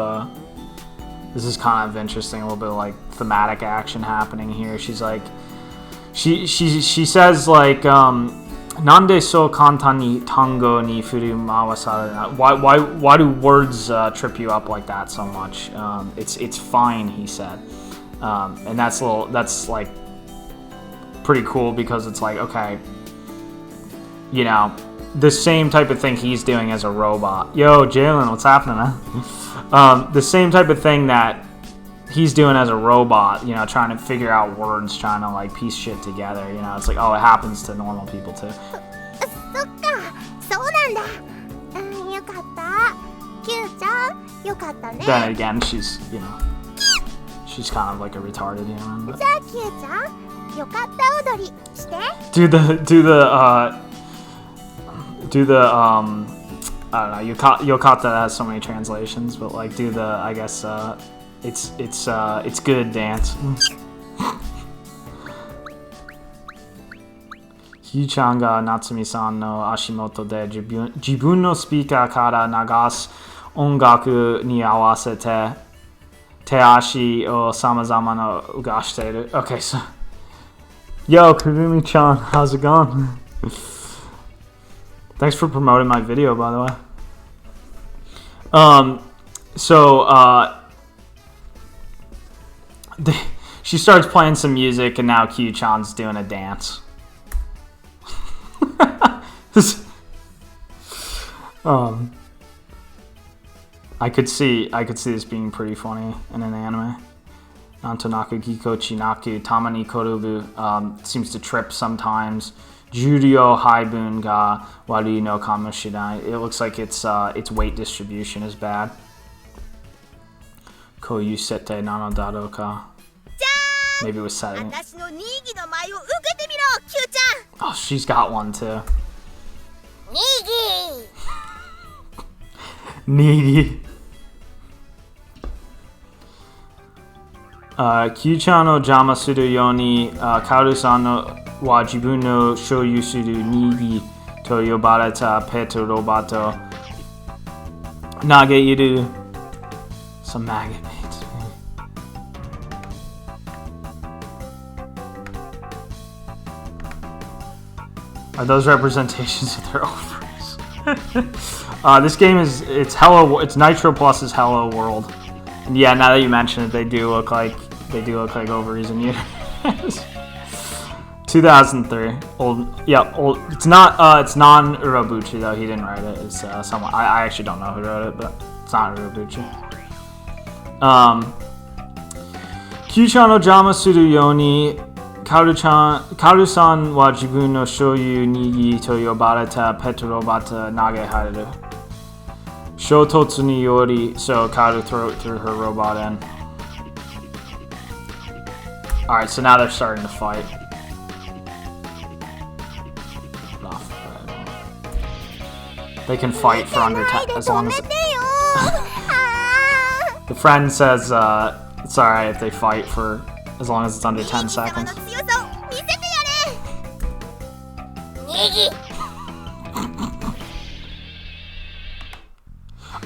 Speaker 1: this is kind of interesting, a little bit of like thematic action happening here. She's like she says like Nande so kantan ni tango ni furumawasaru. Why do words trip you up like that so much? It's fine, he said. And that's like pretty cool because it's like, okay, the same type of thing he's doing as a robot. Yo, Jalen, what's happening, man? The same type of thing that he's doing as a robot, trying to figure out words, trying to like piece shit together. It's like, oh, it happens to normal people too.
Speaker 4: そっかそうなんだよかったキューちゃんよかったね
Speaker 1: Then again, she's kind of like a retarded human. But
Speaker 4: じゃあキューちゃんよかった踊りして
Speaker 1: do the I don't know, Yokata has so many translations, but like do the I guess it's good dance. Hyu-chan ga Natsumi-san no ashimoto de jibun no speaker kara nagasu ongaku ni awasete teashi o samazama no ugashiteru. Okay, so yo, Kurumi-chan, how's it going? Thanks for promoting my video, by the way. She starts playing some music, and now Q-chan's doing a dance. I could see this being pretty funny in an anime. Nantonaku Giko Chinaku Tamani Korubu seems to trip sometimes. Juryo Haibun ga Wari no Kamushinai. It looks like its weight distribution is bad. Koyu Sete Nano Dado ka. Maybe it was setting.
Speaker 4: 私のニーギの舞を受けてみろキューちゃん
Speaker 1: Oh, she's got one too.
Speaker 4: ニーギ
Speaker 1: Needy. Q-chan no jama suru yoni Kaoru-san no wa jibun no shoyu suru nigi to yobareta pet robot to nageiru some maggot mates. Are those representations of their ovaries? This game it's Nitro Plus's Hello World. And yeah, now that you mention it, they do look like ovaries and uterus. 2003, old. It's non Urobuchi though. He didn't write it. It's someone I actually don't know who wrote it, but it's not Urobuchi. Kyusha no jama suru yoni Kaoru-san wa jibun no shoyu nigi to yobareta pet robot nage hareru. Shototsu ni yori, so Kaoru threw her robot in. Alright, so now they're starting to fight. They can fight for under 10 as long as... The friend says it's alright if they fight for as long as it's under 10 seconds.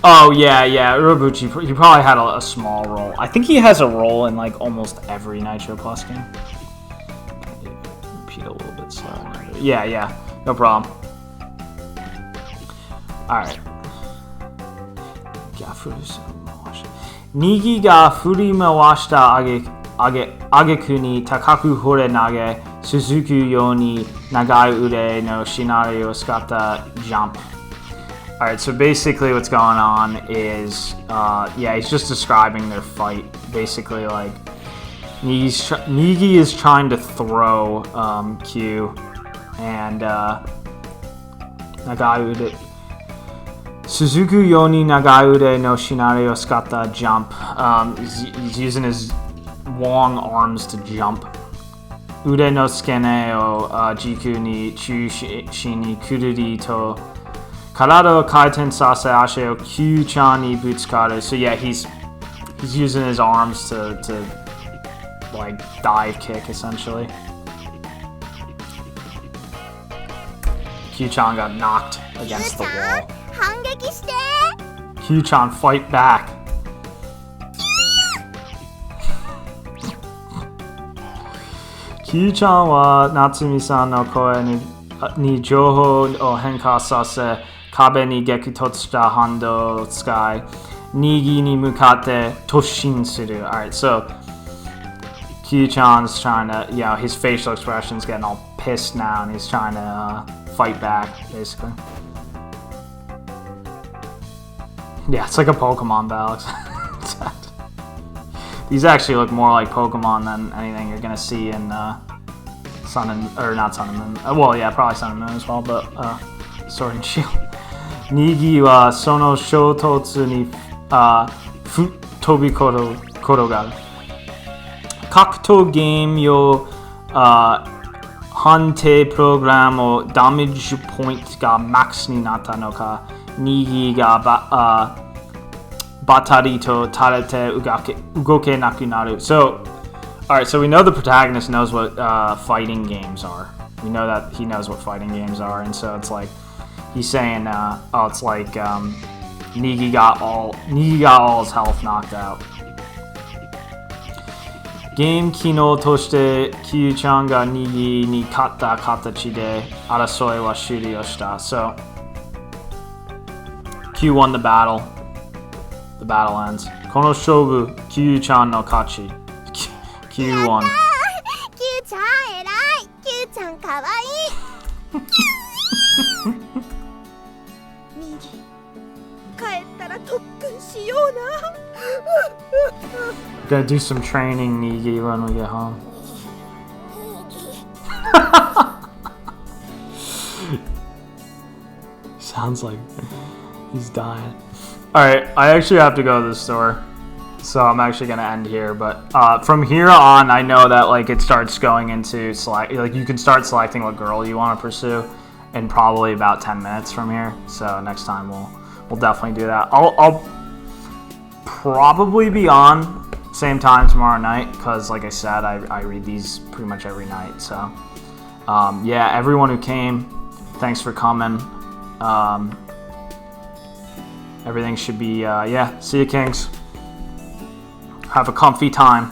Speaker 1: Oh, yeah, Urobuchi, he probably had a small role. I think he has a role in, like, almost every Nitro Plus game. Repeat a little bit slower. Yeah, no problem. Alright. Nigi ga furimawashita ageku ni takaku hore nage, suzuku yo ni nagai ude no shinari o skata jump. Alright, so basically what's going on is, he's just describing their fight. Basically, like, Nigi is trying to throw Q, and Nagaude. Suzuku Yoni Nagaude no Shinari Oskata jump. He's using his long arms to jump. Ude no Skene o Jiku ni Chushi ni Kururi to Karada o Kaiten Sase Ashe o Q-chan ni Butsukaru. So yeah, he's using his arms to like dive kick essentially. Q-chan got knocked against the wall. Q-chan, fight back. Q-chan wa Natsumi-san no koe ni jouhou o henka sase kabe ni gekutotsuta hando tsukai Nigi ni mukate toshin suru. Alright, so Q-chan's trying to, his facial expression's getting all pissed now and he's trying to fight back, basically. Yeah, it's like a Pokemon battle. These actually look more like Pokemon than anything you're gonna see in Sun and, or not Sun and Moon. Well, yeah, probably Sun and Moon as well, but Sword and Shield. Nigi wa sono shototsu ni tobi korogaru. Kakuto game yo hante program o damage point ga max ni natta no ka. Nigi ga batari to tarete ugoke naku naru. So, alright, so we know the protagonist knows what fighting games are. We know that he knows what fighting games are, and so it's like he's saying, it's like Nigi got all his health knocked out. Game kino toshite Kyu-chan ga Nigi ni katta katachi de arasoi wa shuri shita. So Q won the battle. The battle ends. Kono shobu Kyu-chan no kachi. Q won.
Speaker 4: Q-chan erai. Q-chan kawaii. Nigi, kaettara tokkun shiyou na.
Speaker 1: Gonna do some training, Nigi, when we get home. Sounds like he's dying. Alright, I actually have to go to the store, so I'm actually gonna end here, but from here on, I know that like it starts going into select, like you can start selecting what girl you want to pursue in probably about 10 minutes from here, so next time we'll definitely do that. I'll probably be on same time tomorrow night, because like I said, I read these pretty much every night, so yeah, everyone who came, thanks for coming. Everything should be, see you, Kings. Have a comfy time.